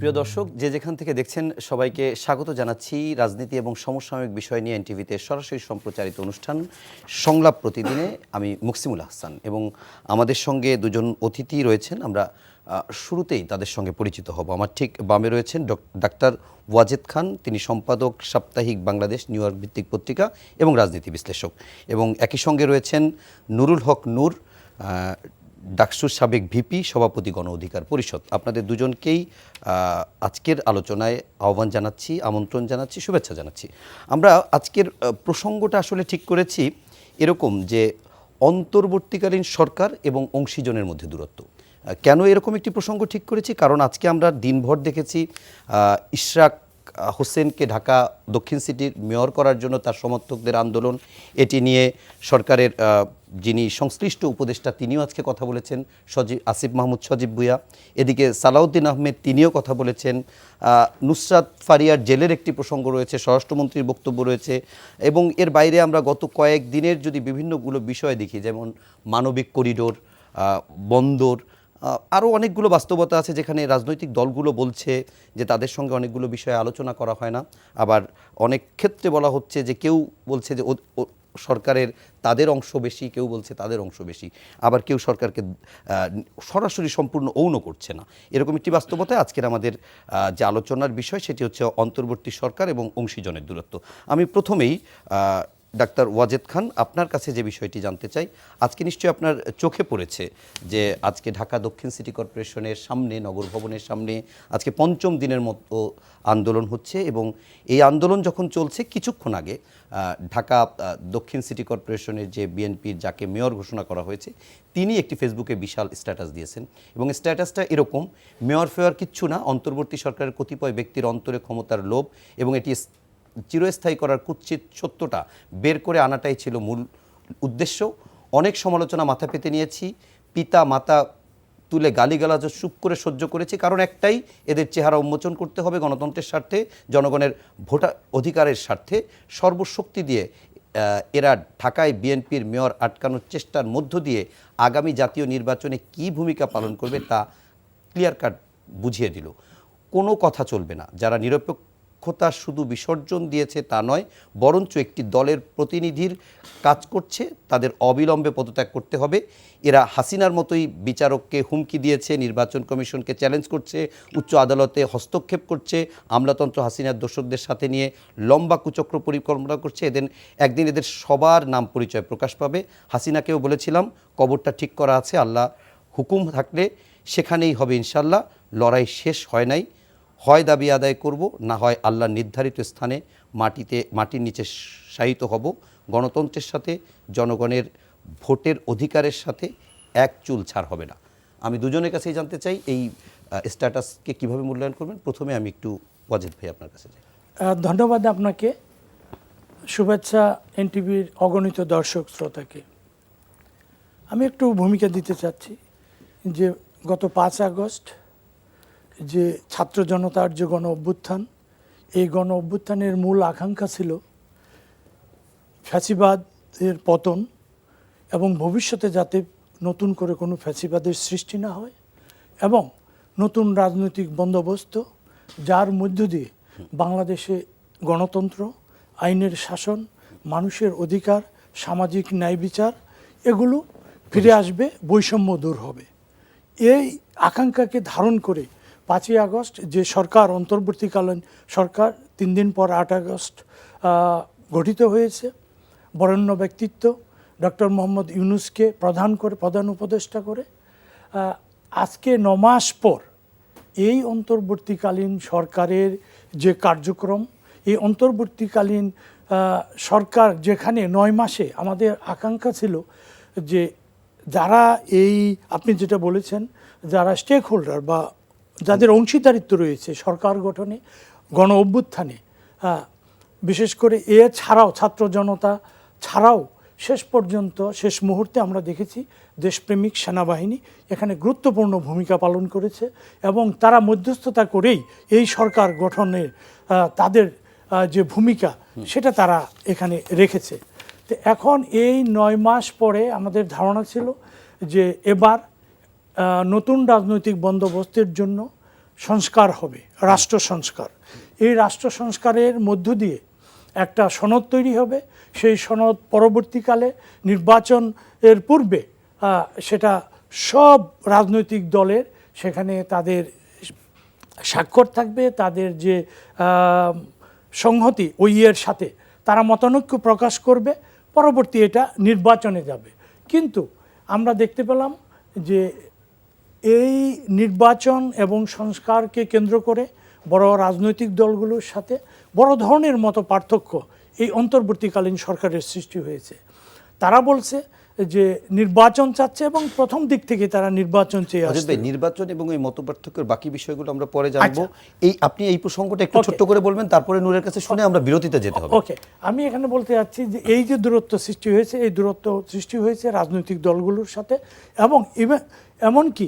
প্রিয় দর্শক, যে যেখান থেকে দেখছেন সবাইকে স্বাগত জানাচ্ছি রাজনীতি এবং সমসাময়িক বিষয় নিয়ে এনটিভিতে সরাসরি সম্প্রচারিত অনুষ্ঠান সংলাপ প্রতিদিনে। আমি মুকসিমুল আহসান এবং আমাদের সঙ্গে দুজন অতিথি রয়েছেন। আমরা শুরুতেই তাদের সঙ্গে পরিচিত হব। আমার ঠিক বামে রয়েছেন ডাক্তার ওয়াজেদ খান, তিনি সম্পাদক সাপ্তাহিক বাংলাদেশ নিউ ইয়র্ক ভিত্তিক পত্রিকা এবং রাজনীতি বিশ্লেষক। এবং একই সঙ্গে রয়েছেন নুরুল হক নূর, ডাকসুর সাবেক ভিপি, সভাপতি গণ অধিকার পরিষদ। আপনাদের দুজনকেই আজকের আলোচনায় আহ্বান জানাচ্ছি, আমন্ত্রণ জানাচ্ছি, শুভেচ্ছা জানাচ্ছি। আমরা আজকের প্রসঙ্গটা আসলে ঠিক করেছি এরকম যে অন্তর্বর্তীকালীন সরকার এবং অংশীজনের মধ্যে দূরত্ব। কেন এরকম একটি প্রসঙ্গ ঠিক করেছি? কারণ আজকে আমরা দিনভর দেখেছি ইশরাক হোসেনকে ঢাকা দক্ষিণ সিটির মেয়র করার জন্য তার সমর্থকদের আন্দোলন। এটি নিয়ে সরকারের যিনি সংশ্লিষ্ট উপদেষ্টা তিনিও আজকে কথা বলেছেন, আসিফ মাহমুদ সজীব ভুঁইয়া। এদিকে সালাউদ্দিন আহমেদ তিনিও কথা বলেছেন। নুসরাত ফারিয়ার জেলের একটি প্রসঙ্গ রয়েছে, স্বরাষ্ট্রমন্ত্রীর বক্তব্য রয়েছে। এবং এর বাইরে আমরা গত কয়েক দিনের যদি বিভিন্নগুলো বিষয় দেখি, যেমন মানবিক করিডোর, বন্দর, আরও অনেকগুলো বাস্তবতা আছে যেখানে রাজনৈতিক দলগুলো বলছে যে তাদের সঙ্গে অনেকগুলো বিষয়ে আলোচনা করা হয় না। আবার অনেক ক্ষেত্রে বলা হচ্ছে যে কেউ বলছে যে সরকারের তাদের অংশ বেশি, কেউ বলছে তাদের অংশ বেশি, আবার কেউ সরকারকে সরাসরি সম্পূর্ণ অৌন করছে না। এরকম একটি বাস্তবতায় আজকের আমাদের যে আলোচনার বিষয় সেটি হচ্ছে অন্তর্বর্তী সরকার এবং অংশীজনের দূরত্ব। আমি প্রথমেই ডাক্তার ওয়াজেদ খান, আপনার কাছে যে বিষয়টি জানতে চাই, আজকে নিশ্চয়ই আপনার চোখে পড়েছে যে আজকে ঢাকা দক্ষিণ সিটি কর্পোরেশনের সামনে, নগর ভবনের সামনে আজকে পঞ্চম দিনের মতো আন্দোলন হচ্ছে। এবং এই আন্দোলন যখন চলছে, কিছুক্ষণ আগে ঢাকা দক্ষিণ সিটি কর্পোরেশনের যে বিএনপির যাকে মেয়র ঘোষণা করা হয়েছে, তিনি একটি ফেসবুকে বিশাল স্ট্যাটাস দিয়েছেন। এবং স্ট্যাটাসটা এরকম: মেয়র ফেয়ার কিচ্ছু না, অন্তর্বর্তী সরকারের কতিপয় ব্যক্তির অন্তরে ক্ষমতার লোভ এবং এটি চিরস্থায়ী করার কুৎসিত সত্যটা বের করে আনাটাই ছিল মূল উদ্দেশ্য। অনেক সমালোচনা মাথা পেতে নিয়েছি, পিতা মাতা তুলে গালিগালাজ চুপ করে সহ্য করেছি, কারণ একটাই, এদের চেহারা উন্মোচন করতে হবে গণতন্ত্রের স্বার্থে, জনগণের ভোটার অধিকারের স্বার্থে। সর্বশক্তি দিয়ে এরা ঢাকায় বিএনপির মেয়র আটকানোর চেষ্টার মধ্য দিয়ে আগামী জাতীয় নির্বাচনে কী ভূমিকা পালন করবে তা ক্লিয়ার কাট বুঝিয়ে দিল। কোনো কথা চলবে না। যারা নিরপেক্ষতা শুধু বিসর্জন দিয়েছে তা নয়, বরঞ্চ একটি দলের প্রতিনিধির কাজ করছে, তাদের অবিলম্বে পদত্যাগ করতে হবে। এরা হাসিনার মতোই বিচারককে হুমকি দিয়েছে, নির্বাচন কমিশনকে চ্যালেঞ্জ করছে, উচ্চ আদালতে হস্তক্ষেপ করছে, আমলাতন্ত্র হাসিনার দোসরদের সাথে নিয়ে লম্বা কুচক্র পরিকল্পনা করছে। একদিন এদের সবার নাম পরিচয় প্রকাশ পাবে। হাসিনাকেও বলেছিলাম, কবরটা ঠিক করা আছে, আল্লাহ হুকুম থাকলে সেখানেই হবে ইনশাল্লাহ। লড়াই শেষ হয় নাই, হয় দাবি আদায় করব, না হয় আল্লাহর নির্ধারিত স্থানে মাটির নিচে শায়িত হব। গণতন্ত্রের সাথে, জনগণের ভোটের অধিকারের সাথে এক চুল ছাড় হবে না। আমি দুজনের কাছেই জানতে চাই এই স্ট্যাটাসকে কিভাবে মূল্যায়ন করবেন। প্রথমে আমি একটু ওয়াজেদ ভাই আপনার কাছে যাই। ধন্যবাদ আপনাকে, শুভেচ্ছা এনটিভির অগণিত দর্শক শ্রোতাকে। আমি একটু ভূমিকা দিতে চাচ্ছি যে গত 5 আগস্ট যে ছাত্র জনতার যে গণ অভ্যুত্থান, এই গণ অভ্যুত্থানের মূল আকাঙ্ক্ষা ছিল ফ্যাসিবাদের পতন এবং ভবিষ্যতে যাতে নতুন করে কোনো ফ্যাসিবাদের সৃষ্টি না হয় এবং নতুন রাজনৈতিক বন্দোবস্ত যার মধ্য দিয়ে বাংলাদেশে গণতন্ত্র, আইনের শাসন, মানুষের অধিকার, সামাজিক ন্যায় বিচার এগুলো ফিরে আসবে, বৈষম্য দূর হবে। এই আকাঙ্ক্ষাকে ধারণ করে 5ই আগস্ট যে সরকার, অন্তর্বর্তীকালীন সরকার 3 দিন পর 8 আগস্ট গঠিত হয়েছে, বরেণ্য ব্যক্তিত্ব ডক্টর মোহাম্মদ ইউনূসকে প্রধান উপদেষ্টা করে আজকে 9 মাস পর এই অন্তর্বর্তীকালীন সরকারের যে কার্যক্রম, এই অন্তর্বর্তীকালীন সরকার যেখানে 9 মাসে আমাদের আকাঙ্ক্ষা ছিল যে যারা এই আপনি যেটা বলেছেন, যারা স্টেক হোল্ডার বা যাদের অংশীদারিত্ব রয়েছে সরকার গঠনে, গণ অভ্যুত্থানে, বিশেষ করে ছাড়াও ছাত্র জনতা ছাড়াও শেষ পর্যন্ত, শেষ মুহূর্তে আমরা দেখেছি দেশপ্রেমিক সেনাবাহিনী এখানে গুরুত্বপূর্ণ ভূমিকা পালন করেছে এবং তারা মধ্যস্থতা করেই এই সরকার গঠনের তাদের যে ভূমিকা সেটা তারা এখানে রেখেছে। তো এখন এই 9 মাস পরে আমাদের ধারণা ছিল যে এবার নতুন রাজনৈতিক বন্দোবস্তের জন্য সংস্কার হবে, রাষ্ট্র সংস্কার। এই রাষ্ট্র সংস্কারের মধ্য দিয়ে একটা সনদ তৈরি হবে। সেই সনদ পরবর্তীকালে নির্বাচনের পূর্বে সেটা সব রাজনৈতিক দলের সেখানে তাদের স্বাক্ষর থাকবে, তাদের যে সংহতি ওই এর সাথে তারা মতানৈক্য প্রকাশ করবে, পরবর্তী এটা নির্বাচনে যাবে। কিন্তু আমরা দেখতে পেলাম যে এই নির্বাচন এবং সংস্কারকে কেন্দ্র করে বড় রাজনৈতিক দলগুলোর সাথে বড় ধরনের মতো পার্থক্য এই অন্তর্বর্তীকালীন সরকারের সৃষ্টি হয়েছে। তারা বলছে যে নির্বাচন চাচ্ছে এবং প্রথম দিক থেকে তারা নির্বাচন চেয়ে আসছে। নির্বাচন এবং এই মতপার্থক্যের বাকি বিষয়গুলো আমরা পরে জানবো। আপনি এই প্রসঙ্গটা একটু ছোট্ট করে বলবেন, তারপরে নূরের কাছে শুনে আমরা বিরতিতে যেতে হবে। ওকে, আমি এখানে বলতে যাচ্ছি যে এই যে দূরত্ব সৃষ্টি হয়েছে, এই দূরত্ব সৃষ্টি হয়েছে রাজনৈতিক দলগুলোর সাথে, এবং এমনকি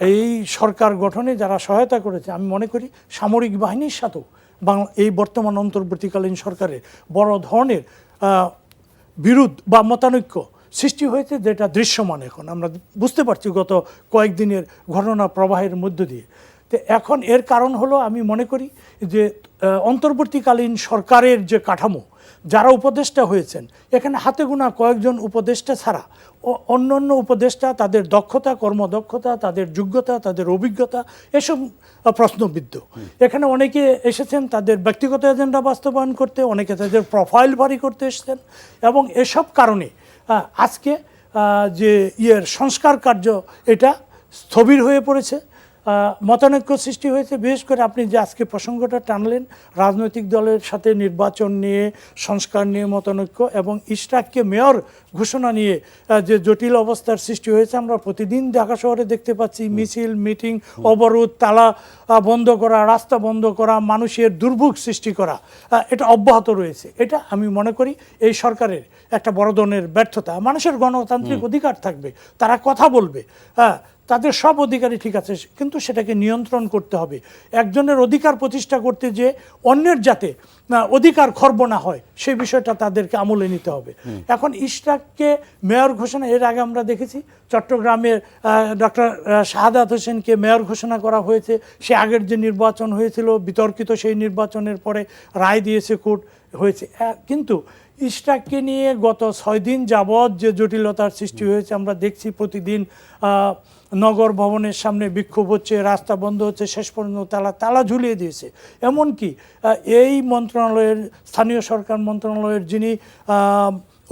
এই সরকার গঠনে যারা সহায়তা করেছে, আমি মনে করি সামরিক বাহিনীর সাথেও এই বর্তমান অন্তর্বর্তীকালীন সরকারের বড় ধরনের বিরোধ বা মতানৈক্য সৃষ্টি হয়েছে, যেটা দৃশ্যমান এখন আমরা বুঝতে পারছি গত কয়েকদিনের ঘটনা প্রবাহের মধ্য দিয়ে। তো এখন এর কারণ হলো, আমি মনে করি যে অন্তর্বর্তীকালীন সরকারের যে কাঠামো, যারা উপদেষ্টা হয়েছেন, এখানে হাতে গোনা কয়েকজন উপদেষ্টা ছাড়া অন্যান্য উপদেষ্টা তাদের দক্ষতা, কর্মদক্ষতা, তাদের যোগ্যতা, তাদের অভিজ্ঞতা এসব প্রশ্নবিদ্ধ। এখানে অনেকে এসেছেন তাদের ব্যক্তিগত এজেন্ডা বাস্তবায়ন করতে, অনেকে তাদের প্রোফাইল ভারী করতে এসেছেন, এবং এসব কারণে আজকে যে সংস্কার কার্য এটা স্থবির হয়ে পড়েছে, মতানৈক্য সৃষ্টি হয়েছে। বিশেষ করে আপনি যে আজকে প্রসঙ্গটা টানলেন, রাজনৈতিক দলের সাথে নির্বাচন নিয়ে, সংস্কার নিয়ে মতানৈক্য, এবং ইশরাককে মেয়র ঘোষণা নিয়ে যে জটিল অবস্থার সৃষ্টি হয়েছে। আমরা প্রতিদিন ঢাকা শহরে দেখতে পাচ্ছি মিছিল, মিটিং, অবরোধ, তালা বন্ধ করা, রাস্তা বন্ধ করা, মানুষের দুর্ভোগ সৃষ্টি করা, এটা অব্যাহত রয়েছে। এটা আমি মনে করি এই সরকারের একটা বড় ধরনের ব্যর্থতা। মানুষের গণতান্ত্রিক অধিকার থাকবে, তারা কথা বলবে, তাদের সব অধিকারই ঠিক আছে, কিন্তু সেটাকে নিয়ন্ত্রণ করতে হবে। একজনের অধিকার প্রতিষ্ঠা করতে যে অন্যের যাতে অধিকার খর্ব না হয়, সেই বিষয়টা তাদেরকে আমলে নিতে হবে। এখন ইশরাককে মেয়র ঘোষণা, এর আগে আমরা দেখেছি চট্টগ্রামের ডক্টর শাহাদাত হোসেনকে মেয়র ঘোষণা করা হয়েছে। সে আগের যে নির্বাচন হয়েছিল বিতর্কিত, সেই নির্বাচনের পরে রায় দিয়েছে কোর্ট, হয়েছে। কিন্তু ইশরাককে নিয়ে গত 6 দিন যাবৎ যে জটিলতার সৃষ্টি হয়েছে আমরা দেখছি। প্রতিদিন নগর ভবনের সামনে বিক্ষোভ হচ্ছে, রাস্তা বন্ধ হচ্ছে, শেষ পর্যন্ত তালা ঝুলিয়ে দিয়েছে। এমনকি এই মন্ত্রণালয়ের, স্থানীয় সরকার মন্ত্রণালয়ের যিনি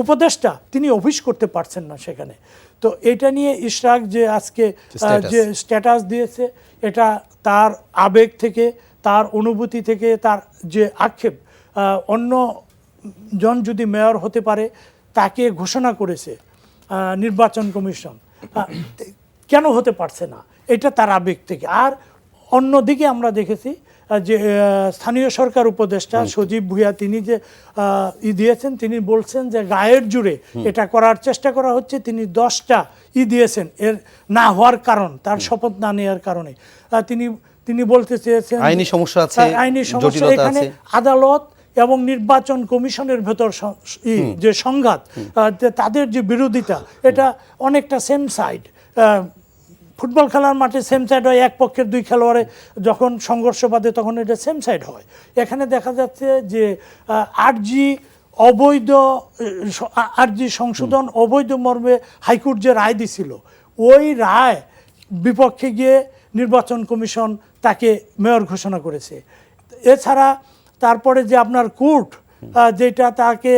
উপদেষ্টা, তিনি অফিস করতে পারছেন না সেখানে। তো এটা নিয়ে ইশরাক যে আজকে যে স্ট্যাটাস দিয়েছে, এটা তার আবেগ থেকে, তার অনুভূতি থেকে, তার যে আক্ষেপ, অন্য জন যদি মেয়র হতে পারে, তাকে ঘোষণা করেছে নির্বাচন কমিশন, কেন হতে পারছে না, এটা তার আবেগ থেকে। আর অন্যদিকে আমরা দেখেছি যে স্থানীয় সরকার উপদেষ্টা সজীব ভুঁইয়া, তিনি যে দিয়েছেন, তিনি বলছেন যে গায়ের জুড়ে এটা করার চেষ্টা করা হচ্ছে। তিনি 10টা দিয়েছেন, এর না হওয়ার কারণ, তার শপথ না নেওয়ার কারণে তিনি বলতে চেয়েছেন আইনি সমস্যা আছে, আইনি সমস্যা। এখানে আদালত এবং নির্বাচন কমিশনের ভেতর যে সংঘাত, তাদের যে বিরোধিতা, এটা অনেকটা সেম সাইড। ফুটবল খেলার মাঠে সেম সাইড হয়, এক পক্ষের 2 খেলোয়াড়ে যখন সংঘর্ষ বাধে তখন এটা সেম সাইড হয়। এখানে দেখা যাচ্ছে যে আরজি সংশোধন অবৈধ মর্মে হাইকোর্ট যে রায় দিছিল, ওই রায় বিপক্ষে গিয়ে নির্বাচন কমিশন তাকে মেয়র ঘোষণা করেছে। এছাড়া তারপরে যে আপনার কোর্ট যেটা তাকে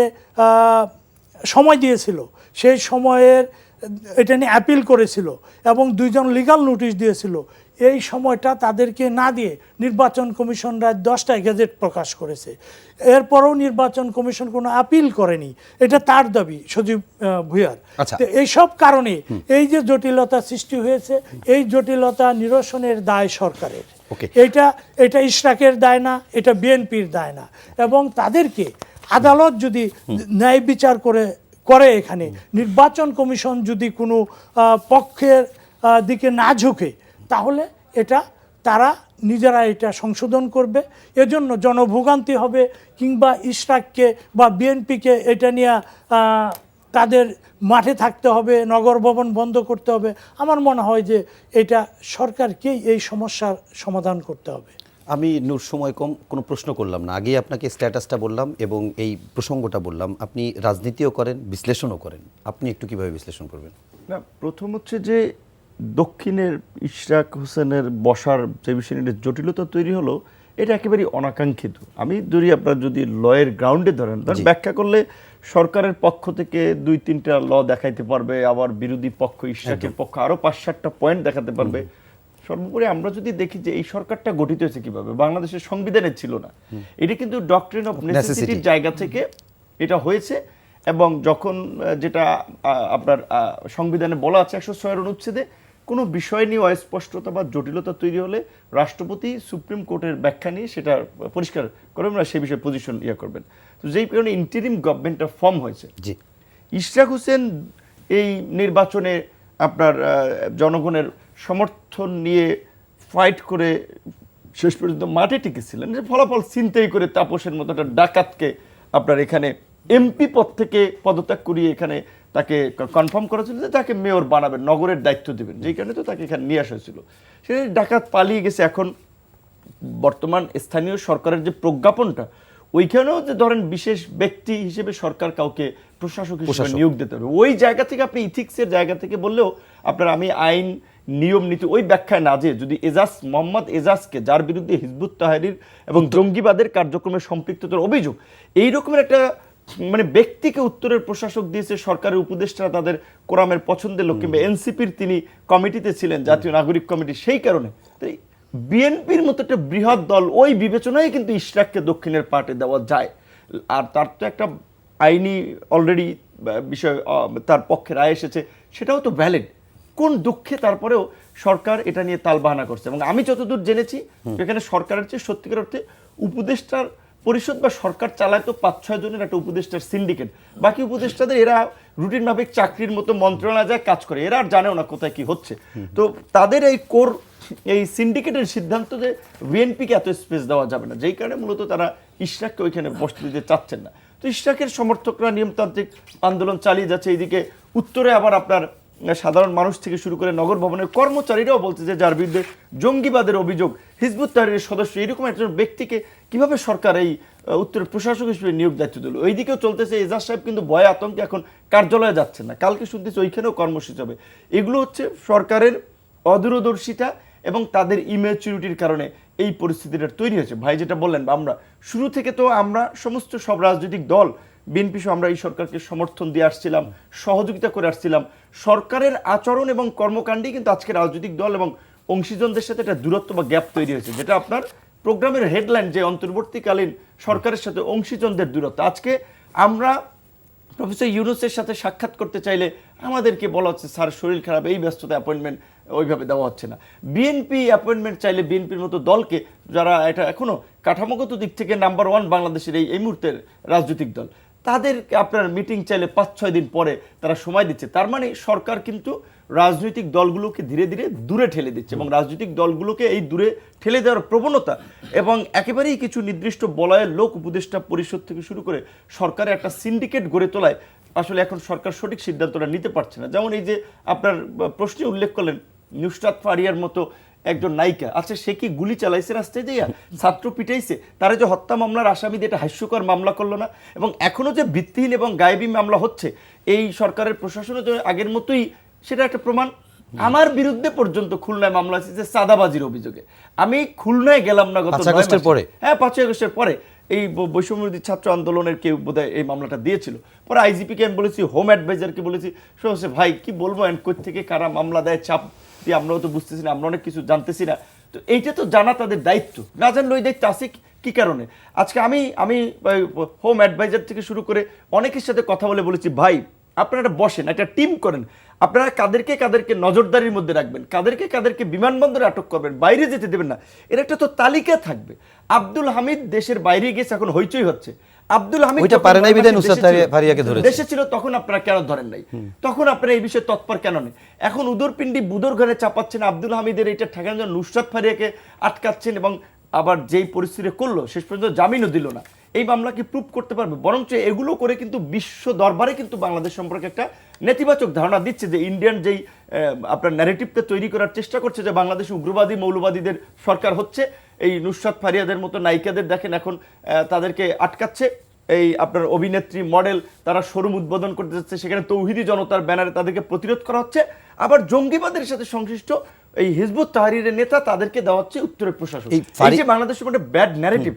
সময় দিয়েছিল, সেই সময়ের এটা নিয়ে অ্যাপিল করেছিল এবং 2 জন লিগাল নোটিশ দিয়েছিল। এই সময়টা তাদেরকে না দিয়ে নির্বাচন কমিশনরা 10টায় গেজেট প্রকাশ করেছে। এরপরও নির্বাচন কমিশন কোনো আপিল করেনি, এটা তার দাবি সজীব ভুঁইয়ার। তো এইসব কারণে এই যে জটিলতা সৃষ্টি হয়েছে, এই জটিলতা নিরসনের দায় সরকারের। এটা ইশরাকের দায় না, এটা বিএনপির দায় না। এবং তাদেরকে আদালত যদি ন্যায় বিচার করে এখানে নির্বাচন কমিশন যদি কোনো পক্ষের দিকে না ঝুঁকে, তাহলে এটা তারা নিজেরা এটা সংশোধন করবে। এজন্য জনভোগান্তি হবে, কিংবা ইশরাককে বা বিএনপিকে এটা নিয়ে তাদের মাঠে থাকতে হবে, নগর ভবন বন্ধ করতে হবে। আমার মনে হয় যে এটা সরকারকেই এই সমস্যার সমাধান করতে হবে। আমি নূর সময় কম কোনো প্রশ্ন করলাম না, আগেই আপনাকে স্ট্যাটাসটা বললাম এবং এই প্রসঙ্গটা বললাম। আপনি রাজনীতিও করেন, বিশ্লেষণও করেন, আপনি একটু কিভাবে বিশ্লেষণ করবেন? না, প্রথম হচ্ছে যে দক্ষিণের ইশরাক হোসেনের বসার যে বিষয় নিয়ে জটিলতা তৈরি হলো, এটা একেবারেই অনাকাঙ্ক্ষিত। আমি ধরি আপনার যদি লয়ের গ্রাউন্ডে ধরেন ব্যাখ্যা করলে সরকারের পক্ষ থেকে 2-3টা ল দেখাইতে পারবে, আবার বিরোধী পক্ষ ইশরাকের পক্ষ আরো 5-7টা পয়েন্ট দেখাতে পারবে। সর্বোপরি আমরা যদি দেখি যে এই সরকারটা গঠিত হয়েছে কিভাবে, বাংলাদেশের সংবিধানে ছিল না, এটা কিন্তু ডক্ট্রিন অফ নেসেসিটির জায়গা থেকে এটা হয়েছে। এবং যখন যেটা আপনার সংবিধানে বলা আছে 106 অনুচ্ছেদে, কোনো বিষয় নিয়ে অস্পষ্টতা বা জটিলতা তৈরি হলে রাষ্ট্রপতি সুপ্রিম কোর্টের ব্যাখ্যা নিয়ে সেটা পরিষ্কার করবেন না, সেই বিষয়ে পজিশন করবেন। তো যেই কারণে ইন্টারিম গভর্নমেন্টটা ফর্ম হয়েছে। জি, ইশরাক হোসেন এই নির্বাচনে আপনার জনগণের সমর্থন নিয়ে ফাইট করে শেষ পর্যন্ত মাঠে টিকেছিলেন, যে ফলাফল ছিনতাই করে তাপসের মতো একটা ডাকাতকে আপনার এখানে এমপি পদ থেকে পদত্যাগ করিয়ে এখানে তাকে কনফার্ম করা ছিল যে তাকে মেয়র বানাবেন, নগরের দায়িত্ব দেবেন, যেই কারণে তো তাকে এখানে নিয়ে আসা হয়েছিল। সে ডাকাত পালিয়ে গেছে। এখন বর্তমান স্থানীয় সরকারের যে প্রজ্ঞাপনটা, ওইখানেও যে ধরেন বিশেষ ব্যক্তি হিসেবে সরকার কাউকে প্রশাসক হিসেবে নিয়োগ দিতে হবে, ওই জায়গা থেকে আপনি ইথিক্সের জায়গা থেকে বললেও আপনার আমি আইন নিয়ম নীতি ওই ব্যাখ্যায় না, যে যদি মোহাম্মদ এজাজকে, যার বিরুদ্ধে হিজবুত তাহরির এবং জঙ্গিবাদের কার্যক্রমে সম্পৃক্ততার অভিযোগ, এই রকমের একটা মানে ব্যক্তিকে উত্তরের প্রশাসক দিয়েছে সরকারের উপদেষ্টা তাদের কোরামের পছন্দের লোক, কিংবা এনসিপির তিনি কমিটিতে ছিলেন, জাতীয় নাগরিক কমিটি, সেই কারণে বিএনপির মতো একটা বৃহৎ দল, ওই বিবেচনায় কিন্তু ইশরাককে দক্ষিণের পার্টে দেওয়া যায়। আর তার তো একটা আইনি অলরেডি বিষয় তার পক্ষে রায় এসেছে, সেটাও তো ভ্যালিড। কোন দুঃখে তারপরেও সরকার এটা নিয়ে তালবাহানা করছে। এবং আমি যতদূর জেনেছি এখানে সরকারের চেয়ে সত্যিকার অর্থে উপদেষ্টার পরিষদ বা সরকার চালায় তো 5-6 জনের একটা উপদেষ্টার সিন্ডিকেট, বাকি উপদেষ্টাদের এরা রুটিন মাফিক চাকরির মতো মন্ত্রণালয় যায় কাজ করে, এরা আর জানেও না কোথায় কি হচ্ছে। তো তাদের এই কোর এই সিন্ডিকেটের সিদ্ধান্ত যে বিএনপিকে এত স্পেস দেওয়া যাবে না, যেই কারণে মূলত তারা ইশরাককে ওইখানে বসতে দিতে চাচ্ছেন না। তো ইশরাকের সমর্থকরা নিয়মতান্ত্রিক আন্দোলন চালিয়ে যাচ্ছে। এইদিকে উত্তরে আবার আপনার সাধারণ মানুষ থেকে শুরু করে নগর ভবনের কর্মচারীরাও বলছে যে যার বিরুদ্ধে জঙ্গিবাদের অভিযোগ, হিজবুত তাহরিরের সদস্য, এরকম একজন ব্যক্তিকে কিভাবে সরকার এই উত্তরের প্রশাসক হিসেবে নিয়োগ দায়িত্ব দিল। ওইদিকেও চলতেছে, এজাজ সাহেব কিন্তু ভয়ে আতঙ্কে এখন কার্যালয়ে যাচ্ছেন না, কালকে শুনতেছে ওইখানেও কর্মসূচি হবে। এগুলো হচ্ছে সরকারের অদূরদর্শিতা এবং তাদের ইম্যাচুরিটির কারণে এই পরিস্থিতিটা তৈরি হয়েছে। ভাই যেটা বললেন, আমরা শুরু থেকে তো আমরা সমস্ত সব রাজনৈতিক দল, বিএনপি সহ আমরা এই সরকারকে সমর্থন দিয়ে আসছিলাম, সহযোগিতা করে আসছিলাম। সরকারের আচরণ এবং কর্মকাণ্ডে কিন্তু আজকে রাজনৈতিক দল এবং অংশীজনদের সাথে একটা দূরত্ব বা গ্যাপ তৈরি হয়েছে, যেটা আপনার প্রোগ্রামের হেডলাইন যে অন্তর্বর্তীকালীন সরকারের সাথে অংশীজনদের দূরত্ব। আজকে আমরা প্রফেসর ইউনূসের সাথে সাক্ষাৎ করতে চাইলে আমাদেরকে বলা হচ্ছে স্যার শরীর খারাপ, এই ব্যস্ততা, অ্যাপয়েন্টমেন্ট ওইভাবে দেওয়া হচ্ছে না। বিএনপি অ্যাপয়েন্টমেন্ট চাইলে বিএনপির মতো দলকে, যারা এটা এখনো কাঠামোগত দিক থেকে নাম্বার 1 বাংলাদেশের এই মুহূর্তের রাজনৈতিক দল, তাদের আপনার মিটিং চাইলে 5-6 দিন পরে তারা সময় দিচ্ছে। তার মানে সরকার কিন্তু রাজনৈতিক দলগুলোকে ধীরে ধীরে দূরে ঠেলে দিচ্ছে, এবং রাজনৈতিক দলগুলোকে এই দূরে ঠেলে দেওয়ার প্রবণতা এবং একেবারেই কিছু নির্দিষ্ট বলয়ের লোক, উপদেষ্টা পরিষদ থেকে শুরু করে সরকারের একটা সিন্ডিকেট গড়ে তোলায় আসলে এখন সরকার সঠিক সিদ্ধান্তটা নিতে পারছে না। যেমন এই যে আপনার প্রশ্নে উল্লেখ করলেন নুসরাত ফারিয়ার মতো একজন নায়িকা, আচ্ছা সে কি গুলি চালাইছে রাস্তায় দিয়া, ছাত্র পিটাইছে, তারা যে হত্যা মামলার আসামিদের একটা হাস্যকর মামলা করলো না, এবং এখনো যে ভিত্তিহীন এবং গায়েবী মামলা হচ্ছে এই সরকারের প্রশাসনে যে আগের মতোই, সেটা একটা প্রমাণ। আমার বিরুদ্ধে পর্যন্ত খুলনায় মামলা আছে যে চাঁদাবাজির অভিযোগে। আমি খুলনায় গেলাম না গত 5 আগস্টের পরে, হ্যাঁ 5 আগস্টের পরে এই বৈষম্যবিরোধী ছাত্র আন্দোলনের কেউ বোধহয় এই মামলাটা দিয়েছিল। পরে আইজিপিকে আমি বলেছি, হোম অ্যাডভাইজারকে বলেছি, সে ভাই কি বলবো, কই থেকে কারা মামলা দেয়, চাপ দিয়ে আমরাও তো বুঝতেছি না, আমরা অনেক কিছু জানতেছি না। তো এইটা তো জানা তাদের দায়িত্ব, না জানলে ওই দায়িত্ব আছে কি কারণে। আজকে আমি হোম অ্যাডভাইজার থেকে শুরু করে অনেকের সাথে কথা বলে বলেছি, ভাই আপনারা বসেন, একটা টিম করেন, আপনারা কাদেরকে কাদেরকে নজরদারির মধ্যে রাখবেন, কাদেরকে কাদেরকে বিমানবন্দরে আটক করবেন, বাইরে যেতে দেবেন না, এর একটা তো তালিকা থাকবে। আব্দুল হামিদ দেশের বাইরে গেছে, এখন হইচই হচ্ছে। আব্দুল হামিদ দেশে ছিল তখন আপনারা কেন ধরেন নাই, তখন আপনারা এই বিষয়ে তৎপর কেন নেই? এখন উদরপিন্ডি বুদর ঘরে চাপাচ্ছেন আব্দুল হামিদের এইটা ঠেকানোর জন্য নুসরাত ফারিয়াকে আটকাচ্ছেন, এবং আবার যেই পরিস্থিতি করলো শেষ পর্যন্ত জামিনও দিল না। এই মামলা কি প্রুভ করতে পারবে? বরঞ্চ এগুলো করে কিন্তু বিশ্ব দরবারে কিন্তু বাংলাদেশ সম্পর্কে একটা নেতিবাচক ধারণা দিচ্ছে, যে ইন্ডিয়ান যেই আপনার ন্যারেটিভটা তৈরি করার চেষ্টা করছে যে বাংলাদেশে উগ্রবাদী মৌলবাদীদের সরকার হচ্ছে, এই নুসরাত ফারিয়াদের মতো নায়িকাদের দেখেন এখন তাদেরকে আটকাচ্ছে, এই আপনার অভিনেত্রী মডেল তারা শোরুম উদ্বোধন করতে যাচ্ছে, সেখানে তৌহিদি জনতার ব্যানারে তাদেরকে প্রতিরোধ করা হচ্ছে, আবার জঙ্গিবাদের সাথে সংশ্লিষ্ট এই হিজবুত তাহরিরের নেতা তাদেরকে দেওয়া হচ্ছে উত্তরের প্রশাসন। এই যে বাংলাদেশের মধ্যে ব্যাড ন্যারেটিভ,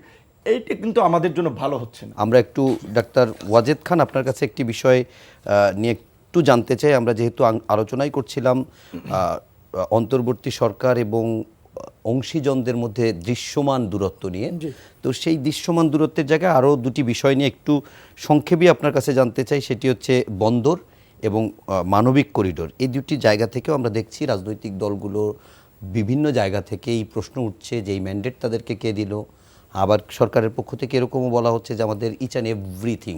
এইটা কিন্তু আমাদের জন্য ভালো হচ্ছে না। আমরা একটু ডাক্তার ওয়াজেদ খান আপনার কাছে একটি বিষয় নিয়ে একটু জানতে চাই। আমরা যেহেতু আলোচনাই করছিলাম অন্তর্বর্তী সরকার এবং অংশীজনদের মধ্যে দৃশ্যমান দূরত্ব নিয়ে, তো সেই দৃশ্যমান দূরত্বের জায়গায় আরও দুটি বিষয় নিয়ে একটু সংক্ষেপে আপনার কাছে জানতে চাই। সেটি হচ্ছে বন্দর এবং মানবিক করিডোর। এই দুটি জায়গা থেকেও আমরা দেখছি রাজনৈতিক দলগুলো বিভিন্ন জায়গা থেকে এই প্রশ্ন উঠছে যে এই ম্যান্ডেট তাদেরকে কে দিল। আবার সরকারের পক্ষ থেকে এরকমও বলা হচ্ছে যে আমাদের ইচ অ্যান্ড এভরিথিং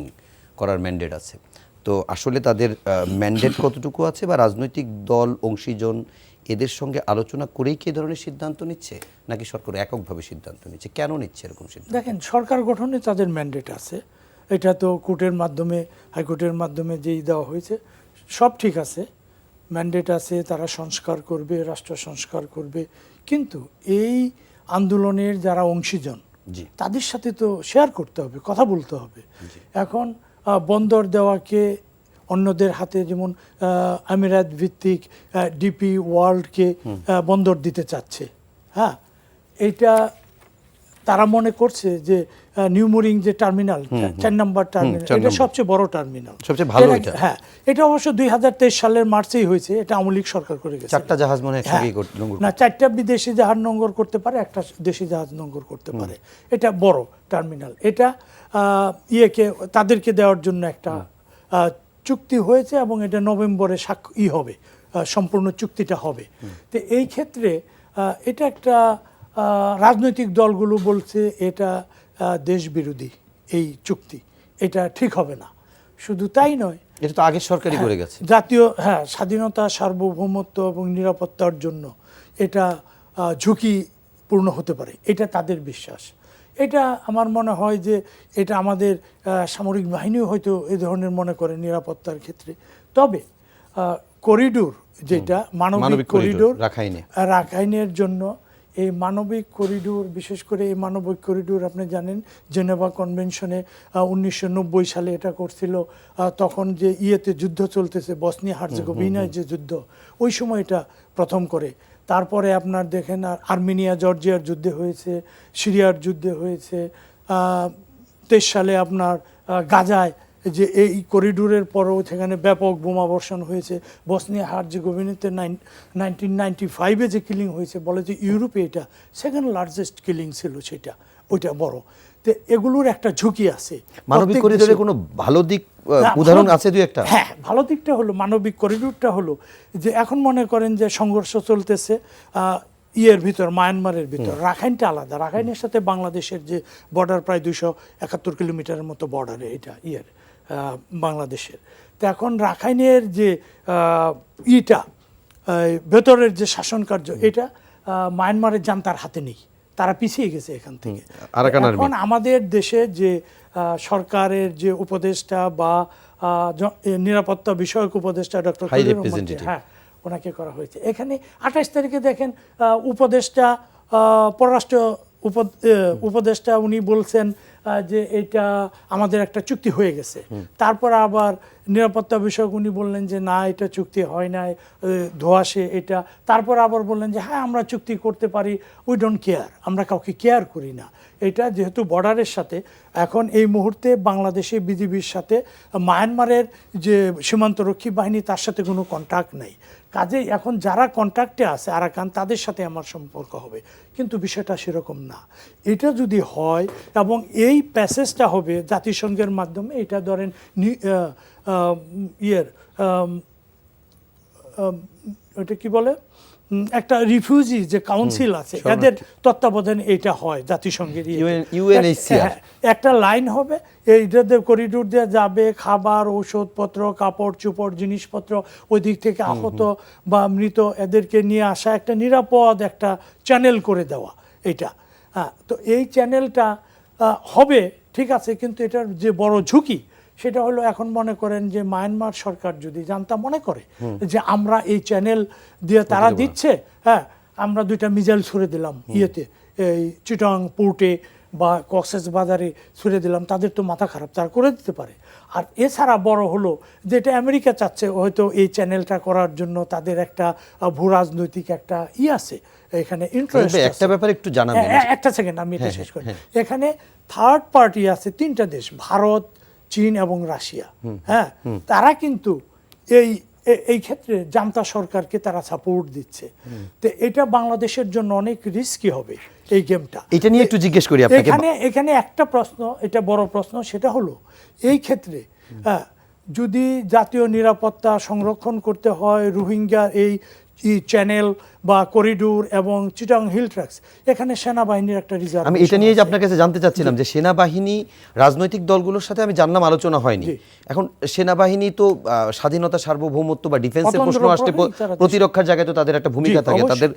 করার ম্যান্ডেট আছে। তো আসলে তাদের ম্যান্ডেট কতটুকু আছে, বা রাজনৈতিক দল অংশীজন এদের সঙ্গে আলোচনা করেই কি ধরনের সিদ্ধান্ত নিচ্ছে, নাকি সরকার এককভাবে সিদ্ধান্ত নিচ্ছে? কেন নিচ্ছে এরকম সিদ্ধান্ত? দেখেন, সরকার গঠনে তাদের ম্যান্ডেট আছে, এটা তো কোর্টের মাধ্যমে, হাইকোর্টের মাধ্যমে যেই দেওয়া হয়েছে সব ঠিক আছে, ম্যান্ডেট আছে, তারা সংস্কার করবে, রাষ্ট্র সংস্কার করবে। কিন্তু এই আন্দোলনের যারা অংশীজন তাদের সাথে তো শেয়ার করতে হবে, কথা বলতে হবে। এখন বন্দর দেওয়াকে অন্যদের হাতে, যেমন আমিরাত ভিত্তিক ডিপি ওয়ার্ল্ডকে বন্দর দিতে চাচ্ছে, হ্যাঁ, এইটা তারা মনে করছে যে নিউমোরিং যে টার্মিনাল, 4 নম্বর টার্মিনাল, এটা সবচেয়ে বড় টার্মিনাল, সবচেয়ে ভালো এটা। হ্যাঁ, এটা অবশ্য 2023 সালের মার্চেই হয়েছে, এটা আওয়ামী লীগ সরকার করে গেছে। 4টা জাহাজ মনে হয় না, 4টা বিদেশি জাহাজ নোঙ্গর করতে পারে, একটা দেশি জাহাজ নোঙ্গর করতে পারে। এটা বড় টার্মিনাল, এটা তাদেরকে দেওয়ার জন্য একটা চুক্তি হয়েছে, এবং এটা নভেম্বরে হবে, সম্পূর্ণ চুক্তিটা হবে। তো এই ক্ষেত্রে এটা একটা রাজনৈতিক দলগুলো বলছে এটা দেশ বিরোধী এই চুক্তি, এটা ঠিক হবে না। শুধু তাই নয়, এটা তো আগের সরকারই করে গেছে। জাতীয় স্বাধীনতা, সার্বভৌমত্ব এবং নিরাপত্তার জন্য এটা ঝুঁকিপূর্ণ হতে পারে, এটা তাদের বিশ্বাস। এটা আমার মনে হয় যে এটা আমাদের সামরিক বাহিনীও হয়তো এই ধরনের মনে করে নিরাপত্তার ক্ষেত্রে। তবে করিডোর, যেটা মানবিক করিডোর রাখাইনের জন্য, এই মানবিক করিডোর, বিশেষ করে এই মানবিক করিডোর আপনি জানেন জেনেভা কনভেনশনে 1990 সালে এটা করছিল, তখন যে যুদ্ধ চলতেছে, বসনিয়া হার্জেগোভিনায় যে যুদ্ধ, ওই সময় এটা প্রথম করে। তারপরে আপনার দেখেন আর্মেনিয়া জর্জিয়ার যুদ্ধে হয়েছে, সিরিয়ার যুদ্ধে হয়েছে, 23 সালে আপনার গাজায় যে এই করিডোরের পরও সেখানে ব্যাপক বোমাবর্ষণ হয়েছে। বসনিয়া হার্জেগোভিনাতে 1995 যে কিলিং হয়েছে, বলে যে ইউরোপে এটা সেকেন্ড লার্জেস্ট কিলিং ছিল, সেটা ওইটা বড়। তো এগুলোর একটা ঝুঁকি আছে। মানবিক করিডোরের কোনো ভালো দিক উদাহরণ আছে দুই একটা? হ্যাঁ, ভালো দিকটা হলো, মানবিক করিডোরটা হলো যে এখন মনে করেন যে সংঘর্ষ চলতেছে ভিতর, মায়ানমারের ভিতর, রাখাইনটা আলাদা। রাখাইনের সাথে বাংলাদেশের যে বর্ডার প্রায় 271 কিলোমিটারের মতো বর্ডারে এটা বাংলাদেশের। তো এখন রাখাইনের যে ভেতরের যে শাসন কার্য, এটা মায়ানমারের জান্তার হাতে নেই, তারা পিছিয়ে গেছে এখান থেকে। এখন আমাদের দেশে যে সরকারের যে উপদেষ্টা বা নিরাপত্তা বিষয়ক উপদেষ্টা ডক্টর, হ্যাঁ, ওনাকে করা হয়েছে। এখানে 28 তারিখে দেখেন উপদেষ্টা, পররাষ্ট্র উপদেষ্টা উনি বলছেন যে এটা আমাদের একটা চুক্তি হয়ে গেছে। তারপর আবার নিরাপত্তা বিষয়ক উনি বললেন যে না, এটা চুক্তি হয় নাই, ধোঁয়াশে এটা। তারপর আবার বললেন যে হ্যাঁ, আমরা চুক্তি করতে পারি, উই ডোন্ট কেয়ার, আমরা কাউকে কেয়ার করি না। এটা যেহেতু বর্ডারের সাথে, এখন এই মুহূর্তে বাংলাদেশে বিজিবির সাথে মায়ানমারের যে সীমান্তরক্ষী বাহিনী, তার সাথে কোনো কন্ট্যাক্ট নেই। কাজেই এখন যারা কন্ট্যাক্টে আছে আরাকান, তাদের সাথে আমার সম্পর্ক হবে, কিন্তু বিষয়টা সেরকম না। এটা যদি হয় এবং এই প্যাসেজটা হবে জাতিসংঘের মাধ্যমে, এটা ধরেন ওটা কি বলে, একটা রিফিউজি যে কাউন্সিল আছে, এদের তত্ত্বাবধানে এটা হয়, জাতিসংঘের একটা লাইন হবে, এইটাদের করিডোর দিয়ে যাবে, খাবার, ঔষধপত্র, কাপড় চোপড়, জিনিসপত্র, ওই দিক থেকে আহত বা মৃত এদেরকে নিয়ে আসা, একটা নিরাপদ একটা চ্যানেল করে দেওয়া এটা। তো এই চ্যানেলটা হবে ঠিক আছে, কিন্তু এটার যে বড় ঝুঁকি সেটা হলো এখন মনে করেন যে মায়ানমার সরকার যদি জানতা মনে করে যে আমরা এই চ্যানেল দিয়ে তারা দিচ্ছে, হ্যাঁ আমরা 2টা মিসাইল ছুড়ে দিলাম ইয়েতে এই চিটাং পোর্টে বা কক্সেস বাজারে ছুড়ে দিলাম, তাদের তো মাথা খারাপ, তারা করে দিতে পারে। আর এছাড়া বড় হলো যেটা আমেরিকা চাচ্ছে হয়তো এই চ্যানেলটা করার জন্য তাদের একটা ভূ রাজনৈতিক একটা আছে এখানে ইন্টারেস্ট। একটা ব্যাপার একটু জানাবেন। একটা সেকেন্ড আমি এটা শেষ করি। এখানে থার্ড পার্টি আছে 3টা দেশ, ভারত, চীন এবং রাশিয়া। হ্যাঁ, তারা কিন্তু এই ক্ষেত্রে জান্তা সরকারকে তারা সাপোর্ট দিচ্ছে। তো এটা বাংলাদেশের জন্য অনেক রিস্কি হবে এই গেমটা। এটা নিয়ে একটু জিজ্ঞেস করি আপনাকে। এখানে একটা প্রশ্ন, এটা বড় প্রশ্ন, সেটা হলো এই ক্ষেত্রে যদি জাতীয় নিরাপত্তা সংরক্ষণ করতে হয় রোহিঙ্গা এই চ্যানেল বা করিডোর এবং চিটাং হিল ট্র্যাক্স, এখানে সেনাবাহিনীর একটা রিজার্ভ। আমি এটা নিয়ে যে আপনার কাছে জানতে চাচ্ছিলাম যে সেনাবাহিনী রাজনৈতিক দলগুলোর সাথে আমি জানলাম আলোচনা হয়নি। এখন সেনাবাহিনী তো স্বাধীনতা, সার্বভৌমত্ব বা ডিফেন্সের প্রশ্ন আসলে প্রতিরক্ষার জায়গায় তো তাদের একটা ভূমিকা থাকে, তাদের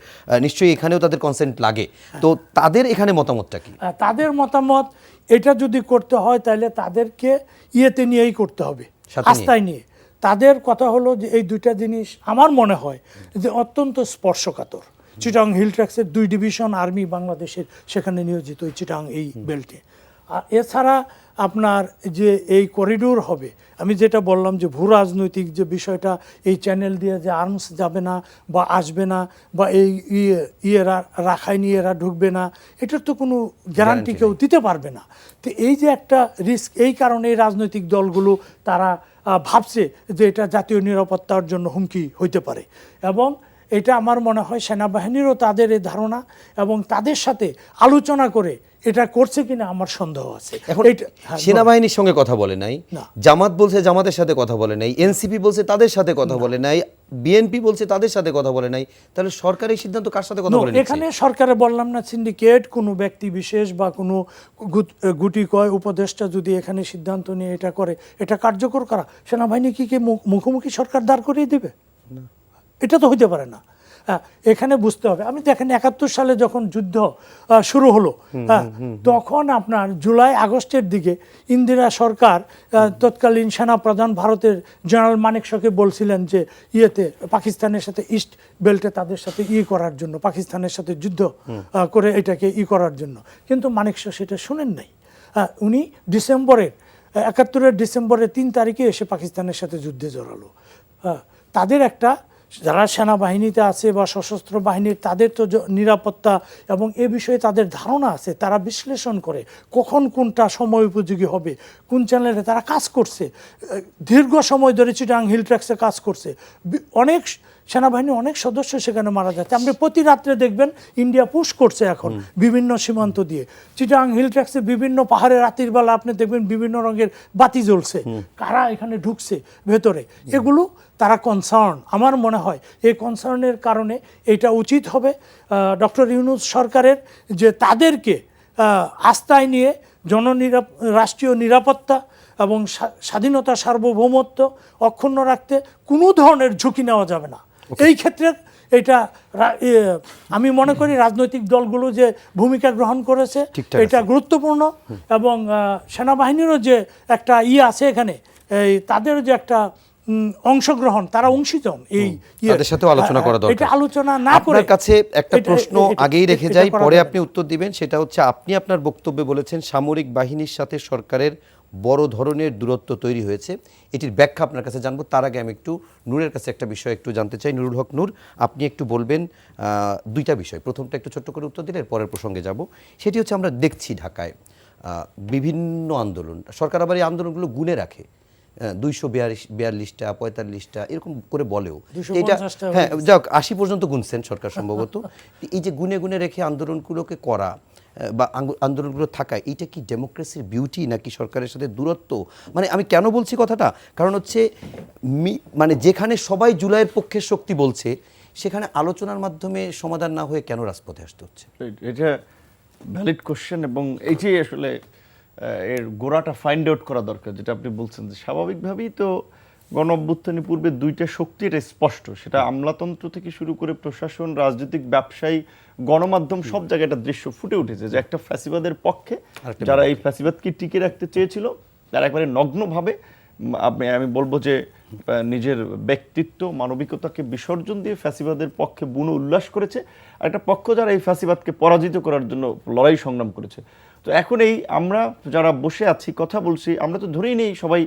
নিশ্চয়ই এখানেও তাদের কনসেন্ট লাগে। তো তাদের এখানে মতামতটা কি? তাদের মতামত এটা যদি করতে হয় তাহলে তাদেরকে ইয়েতে নিয়েই করতে হবে, আস্থায় নিয়ে। তাদের কথা হলো যে এই 2টা জিনিস আমার মনে হয় যে অত্যন্ত স্পর্শকাতর। চিটাং হিল ট্র্যাক্সের 2 ডিভিশন আর্মি বাংলাদেশের সেখানে নিয়োজিত, ওই চিটাং এই বেল্টে। আর এছাড়া আপনার যে এই করিডোর হবে, আমি যেটা বললাম যে ভূ রাজনৈতিক যে বিষয়টা, এই চ্যানেল দিয়ে যে আর্মস যাবে না বা আসবে না বা এই ইয়েরা রাখাইনি এরা ঢুকবে না, এটার তো কোনো গ্যারান্টি কেউ দিতে পারবে না। তো এই যে একটা রিস্ক, এই কারণে এই রাজনৈতিক দলগুলো তারা ভাবছে যে এটা জাতীয় নিরাপত্তার জন্য হুমকি হইতে পারে। এবং এটা আমার মনে হয় সেনাবাহিনীরও তাদের এই ধারণা, এবং তাদের সাথে আলোচনা করে এটা করছে কিনা আমার সন্দেহ আছে। এখন সেনাবাহিনীর সঙ্গে কথা বলে নাই, জামাত বলছে জামাতের সাথে কথা বলে নাই, এনসিপি বলছে তাদের সাথে কথা বলে নাই, বিএনপি বলছে তাদের সাথে কথা বলে নাই, তাহলে সরকারের সিদ্ধান্ত কার সাথে কথা বলে? এখানে সরকারে বললাম না সিন্ডিকেট, কোনো ব্যক্তি বিশেষ বা কোনো গুটি কয় উপদেষ্টা যদি এখানে সিদ্ধান্ত নিয়ে এটা করে, এটা কার্যকর করা সেনাবাহিনী কি মুখোমুখি সরকার দাঁড় করিয়ে দেবে? এটা তো হইতে পারে না। এখানে বুঝতে হবে, আমি দেখেন 71 সালে যখন যুদ্ধ শুরু হলো, তখন আপনার জুলাই আগস্টের দিকে ইন্দিরা সরকার তৎকালীন সেনাপ্রধান ভারতের জেনারেল মানেকশকে বলছিলেন যে ইয়েতে পাকিস্তানের সাথে ইস্ট বেল্টে তাদের সাথে করার জন্য, পাকিস্তানের সাথে যুদ্ধ করে এটাকে করার জন্য, কিন্তু মানেকশ সেটা শুনেন নাই। উনি 71-এর ডিসেম্বরের 3 তারিখে এসে পাকিস্তানের সাথে যুদ্ধে জড়ালো। তাদের একটা, যারা সেনাবাহিনীতে আছে বা সশস্ত্র বাহিনীর, তাদের তো নিরাপত্তা এবং এ বিষয়ে তাদের ধারণা আছে, তারা বিশ্লেষণ করে কখন কোনটা সময় উপযোগী হবে, কোন চ্যানেলে তারা কাজ করছে, দীর্ঘ সময় ধরে চিটাং হিল ট্র্যাক্সে কাজ করছে। অনেক সেনাবাহিনী, অনেক সদস্য সেখানে মারা যাচ্ছে। আপনি প্রতি রাত্রে দেখবেন ইন্ডিয়া পুশ করছে এখন বিভিন্ন সীমান্ত দিয়ে। চিটাং হিল ট্র্যাক্সে বিভিন্ন পাহাড়ে রাতের বেলা আপনি দেখবেন বিভিন্ন রঙের বাতি জ্বলছে, কারা এখানে ঢুকছে ভেতরে, এগুলো তারা কনসার্ন। আমার মনে হয় এই কনসার্নের কারণে এটা উচিত হবে ডক্টর ইউনূস সরকারের যে তাদেরকে আস্থায় নিয়ে রাষ্ট্রীয় নিরাপত্তা এবং স্বাধীনতা, সার্বভৌমত্ব অক্ষুণ্ণ রাখতে কোনো ধরনের ঝুঁকি নেওয়া যাবে না। এই ক্ষেত্রে এটা আমি মনে করি রাজনৈতিক দলগুলো যে ভূমিকা গ্রহণ করেছে এটা গুরুত্বপূর্ণ, এবং সেনাবাহিনীরও যে একটা আছে এখানে, এই তাদেরও যে একটা অংশগ্রহণ, তারা অংশীজন এই তাদের সাথে আলোচনা করা দরকার। এটা আলোচনা না করে আপনার কাছে একটা প্রশ্ন আগেই রেখে যাই, পরে আপনি উত্তর দিবেন। সেটা হচ্ছে, আপনি আপনার বক্তব্যে বলেছেন সামরিক বাহিনীর সাথে সরকারের বড় ধরনের দূরত্ব তৈরি হয়েছে, এটির ব্যাখ্যা আপনার কাছে জানবো। তার আগে আমি একটু নূরের কাছে একটা বিষয় একটু জানতে চাই। নুরুল হক নূর, আপনি একটু বলবেন 2টা বিষয়। প্রথমটা একটু ছোট্ট করে উত্তর দিলে পরের প্রসঙ্গে যাব। সেটি হচ্ছে, আমরা দেখছি ঢাকায় বিভিন্ন আন্দোলন, সরকার আবার এই আন্দোলনগুলো গুণে রাখে, 242টা 45টা এরকম করে বলেও, এটা হ্যাঁ যাক 80 পর্যন্ত গুনছেন সরকার সম্ভবত। এই যে গুনে গুনে রেখে আন্দোলনগুলোকে করা বা আন্দোলনগুলো থাকা, এইটা কি ডেমোক্রেসির বিউটি নাকি সরকারের সাথে দূরত্ব? মানে আমি কেন বলছি কথাটা, কারণ হচ্ছে মানে যেখানে সবাই জুলাইয়ের পক্ষে শক্তি বলছে, সেখানে আলোচনার মাধ্যমে সমাধান না হয়ে কেন রাজপথে আসতে হচ্ছে? এটা ভ্যালিড কোশ্চেন, এবং এইটাই আসলে এর গোড়াটা ফাইন্ড আউট করা দরকার। যেটা আপনি বলছেন যে স্বাভাবিকভাবেই তো গণ অভ্যুত্থানের পূর্বে দুইটা শক্তি, এটা স্পষ্ট, সেটা আমলাতন্ত্র থেকে শুরু করে প্রশাসন, রাজনৈতিক, ব্যবসায়ী, গণমাধ্যম, সব জায়গায় একটা দৃশ্য ফুটে উঠেছে যে একটা ফ্যাসিবাদের পক্ষে যারা এই ফ্যাসিবাদকে টিকে রাখতে চেয়েছিল তারা একেবারে নগ্নভাবে, আমি বলবো যে নিজের ব্যক্তিত্ব, মানবিকতাকে বিসর্জন দিয়ে ফ্যাসিবাদের পক্ষে বুনো উল্লাস করেছে, আর একটা পক্ষ যারা এই ফ্যাসিবাদকে পরাজিত করার জন্য লড়াই সংগ্রাম করেছে। তো এখন এই আমরা যারা বসে আছি কথা বলছি, আমরা তো ধরেই নেই সবাই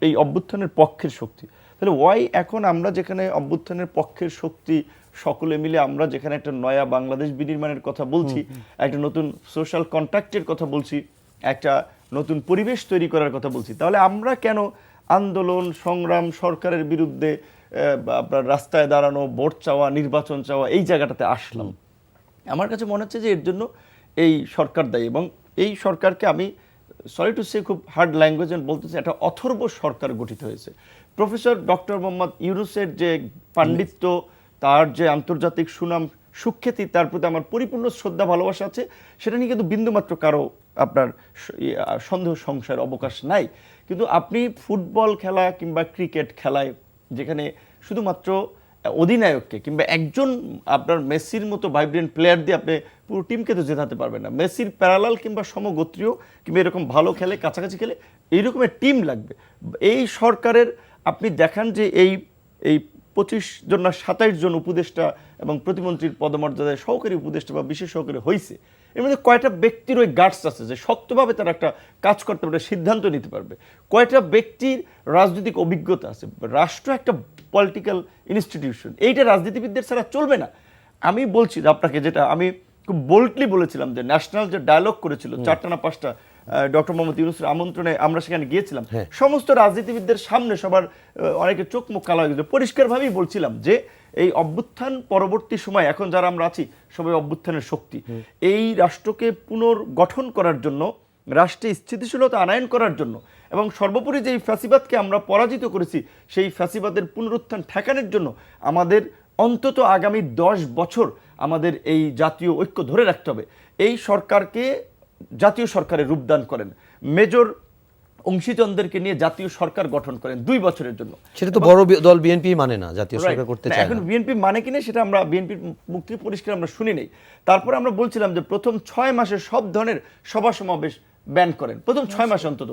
এই অভ্যুত্থানের পক্ষের শক্তি। তাহলে ওয়াই এখন আমরা যেখানে অভ্যুত্থানের পক্ষের শক্তি সকলে মিলে আমরা যেখানে একটা নয়া বাংলাদেশ বিনির্মাণের কথা বলছি, একটা নতুন সোশ্যাল কন্ট্রাক্টের কথা বলছি, একটা নতুন পরিবেশ তৈরি করার কথা বলছি, তাহলে আমরা কেন আন্দোলন সংগ্রাম, সরকারের বিরুদ্ধে আপনার রাস্তায় দাঁড়ানো, ভোট চাওয়া, নির্বাচন চাওয়া, এই জায়গাটাতে আসলাম? আমার কাছে মনে হচ্ছে যে এর জন্য এই সরকার দায়ী, এবং এই সরকারকে আমি সরি টু সে খুব হার্ড ল্যাঙ্গুয়েজ বলতেছি, একটা অথর্ব সরকার গঠিত হয়েছে। প্রফেসর ডক্টর মোহাম্মদ ইউনূসের যে পাণ্ডিত্য, তার যে আন্তর্জাতিক সুনাম সুখ্যাতি, তার প্রতি আমার পরিপূর্ণ শ্রদ্ধা ভালোবাসা আছে, সেটা নিয়ে কিন্তু বিন্দুমাত্র কারো আপনার সন্দেহ সংশয়ের অবকাশ নাই। কিন্তু আপনি ফুটবল খেলা কিংবা ক্রিকেট খেলায় যেখানে শুধুমাত্র অধিনায়ককে কিংবা একজন আপনার মেসির মতো ভাইব্রেন্ট প্লেয়ার দিয়ে আপনি পুরো টিমকে তো জেতাতে পারবেন না। মেসির প্যারালাল কিংবা সমগোত্রীয় কিংবা এরকম ভালো খেলে, কাছাকাছি খেলে, এইরকমের টিম লাগবে। এই সরকারের আপনি দেখান যে এই 25 জন না 27 জন উপদেষ্টা এবং প্রতিমন্ত্রীর পদমর্যাদায় সহকারী উপদেষ্টা বা বিশেষ সহকারী হয়েছে, এর মধ্যে কয়টা ব্যক্তির ওই গার্ডস আছে যে শক্তভাবে তারা একটা কাজ করতে পারবে, সিদ্ধান্ত নিতে পারবে? কয়টা ব্যক্তির রাজনৈতিক অভিজ্ঞতা আছে? রাষ্ট্র একটা পলিটিক্যাল ইনস্টিটিউশন, এইটা রাজনীতিবিদদের ছাড়া চলবে না। আমি বলছি আপনাকে, যেটা আমি খুব বোল্ডলি বলেছিলাম, যে ন্যাশনাল যে ডায়ালগ করেছিল 4টা না 5টা ডক্টর মোহাম্মদ ইউনূসের আমন্ত্রণে আমরা সেখানে গিয়েছিলাম, সমস্ত রাজনীতিবিদদের সামনে সবার অনেকে চোখ মুখ কালো হয়ে গেছে, পরিষ্কারভাবেই বলছিলাম যে এই অভ্যুত্থান পরবর্তী সময় এখন যারা আমরা আছি সবাই অভ্যুত্থানের শক্তি। এই রাষ্ট্রকে পুনর্গঠন করার জন্য, রাষ্ট্রে স্থিতিশীলতা আনয়ন করার জন্য, এবং সর্বোপরি যে ফ্যাসিবাদকে আমরা পরাজিত করেছি সেই ফ্যাসিবাদের পুনরুত্থান ঠেকানোর জন্য আমাদের অন্তত আগামী 10 বছর আমাদের এই জাতীয় ঐক্য ধরে রাখতে হবে। এই সরকারকে জাতীয় সরকারের রূপদান করেন, মেজর অংশীচন্দ্রকে নিয়ে জাতীয় সরকার গঠন করেন 2 বছরের জন্য। সেটা তো বড় দল বিএনপি মানে না, জাতীয় সরকার করতে চায় না। এখন বিএনপি মানে কিনা সেটা আমরা বিএনপির মুখ থেকে পরিষ্কার আমরা শুনি নেই। তারপরে আমরা বলছিলাম যে প্রথম 6 মাসে সব ধরনের সভা সমাবেশ ব্যান করেন, প্রথম 6 মাস অন্তত।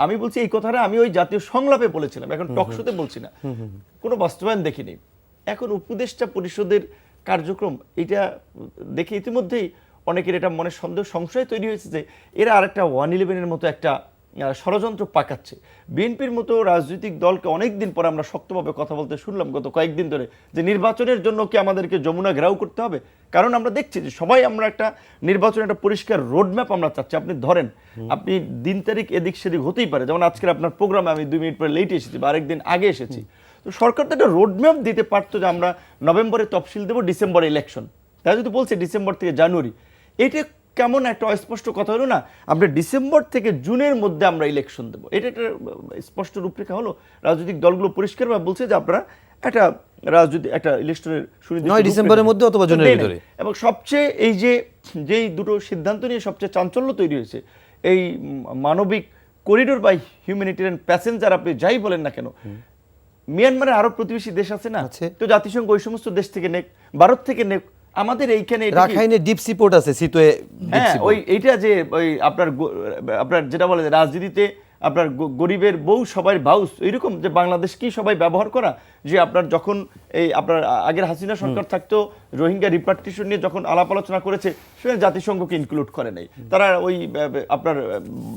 আমি বলছি এই কথাটা আমি ওই জাতীয় সংলাপে বলেছিলাম, এখন টকশোতে বলছি না, কোনো বাস্তবায়ন দেখিনি। এখন উপদেষ্টা পরিষদের কার্যক্রম এটা দেখে ইতিমধ্যেই অনেকের এটা মনে সন্দেহ সংশয় তৈরি হয়েছে যে এরা আরেকটা 111-এর মতো একটা ষড়যন্ত্র পাকাচ্ছে। বিএনপির মতো রাজনৈতিক দলকে অনেকদিন পর আমরা শক্তভাবে কথা বলতে শুনলাম গত কয়েকদিন ধরে, যে নির্বাচনের জন্য কি আমাদেরকে যমুনা ঘেরাও করতে হবে? কারণ আমরা দেখছি যে সবাই আমরা একটা নির্বাচনের একটা পরিষ্কার রোডম্যাপ আমরা চাচ্ছি। আপনি ধরেন, আপনি দিন তারিখ এদিক সেদিক হতেই পারে, যেমন আজকের আপনার প্রোগ্রামে আমি 2 মিনিট পরে লেট এসেছি বা আরেকদিন আগে এসেছি। তো সরকার তো একটা রোডম্যাপ দিতে পারতো যে আমরা নভেম্বরে তফসিল দেবো, ডিসেম্বরে ইলেকশন। তাই যদি বলছে ডিসেম্বর থেকে জানুয়ারি, এটা কেমন একটা অস্পষ্ট কথা হলো না? আমরা ডিসেম্বর থেকে জুনের মধ্যে আমরা ইলেকশন দেবো, এটা একটা স্পষ্ট রূপরেখা হলো। রাজনৈতিক দলগুলো পরিষ্কারভাবে বলছে যে আপনারা একটা রাজনৈতিক একটা ইলেকশনের 9 ডিসেম্বরের মধ্যে অথবা জুনের ভিতরে। এবং সবচেয়ে এই যেই দুটো সিদ্ধান্ত নিয়ে সবচেয়ে চাঞ্চল্য তৈরি হয়েছে, এই মানবিক করিডোর বা হিউম্যানিটেরিয়ান প্যাসেঞ্জার আপনি যাই বলেন না কেন, মিয়ানমারের আরো প্রতিবেশী দেশ আছে না, তো জাতিসংঘ ওই সমস্ত দেশ থেকে নেক, ভারত থেকে নেক, আমাদের এইখানে রাখাইনে ডিপ সি পোর্ট আছে, সিতোয়ে। হ্যাঁ, ওই এইটা যে ওই আপনার যেটা বলে রাজনীতিতে আপনার গরিবের বউ সবাই বাউস, এইরকম যে বাংলাদেশ কি সবাই ব্যবহার করা, যে আপনার যখন এই আপনার আগের হাসিনা সরকার থাকতো রোহিঙ্গা রিপার্টিশন নিয়ে যখন আলাপ আলোচনা করেছে, সেখানে জাতিসংঘকে ইনক্লুড করে নাই। তারা ওই আপনার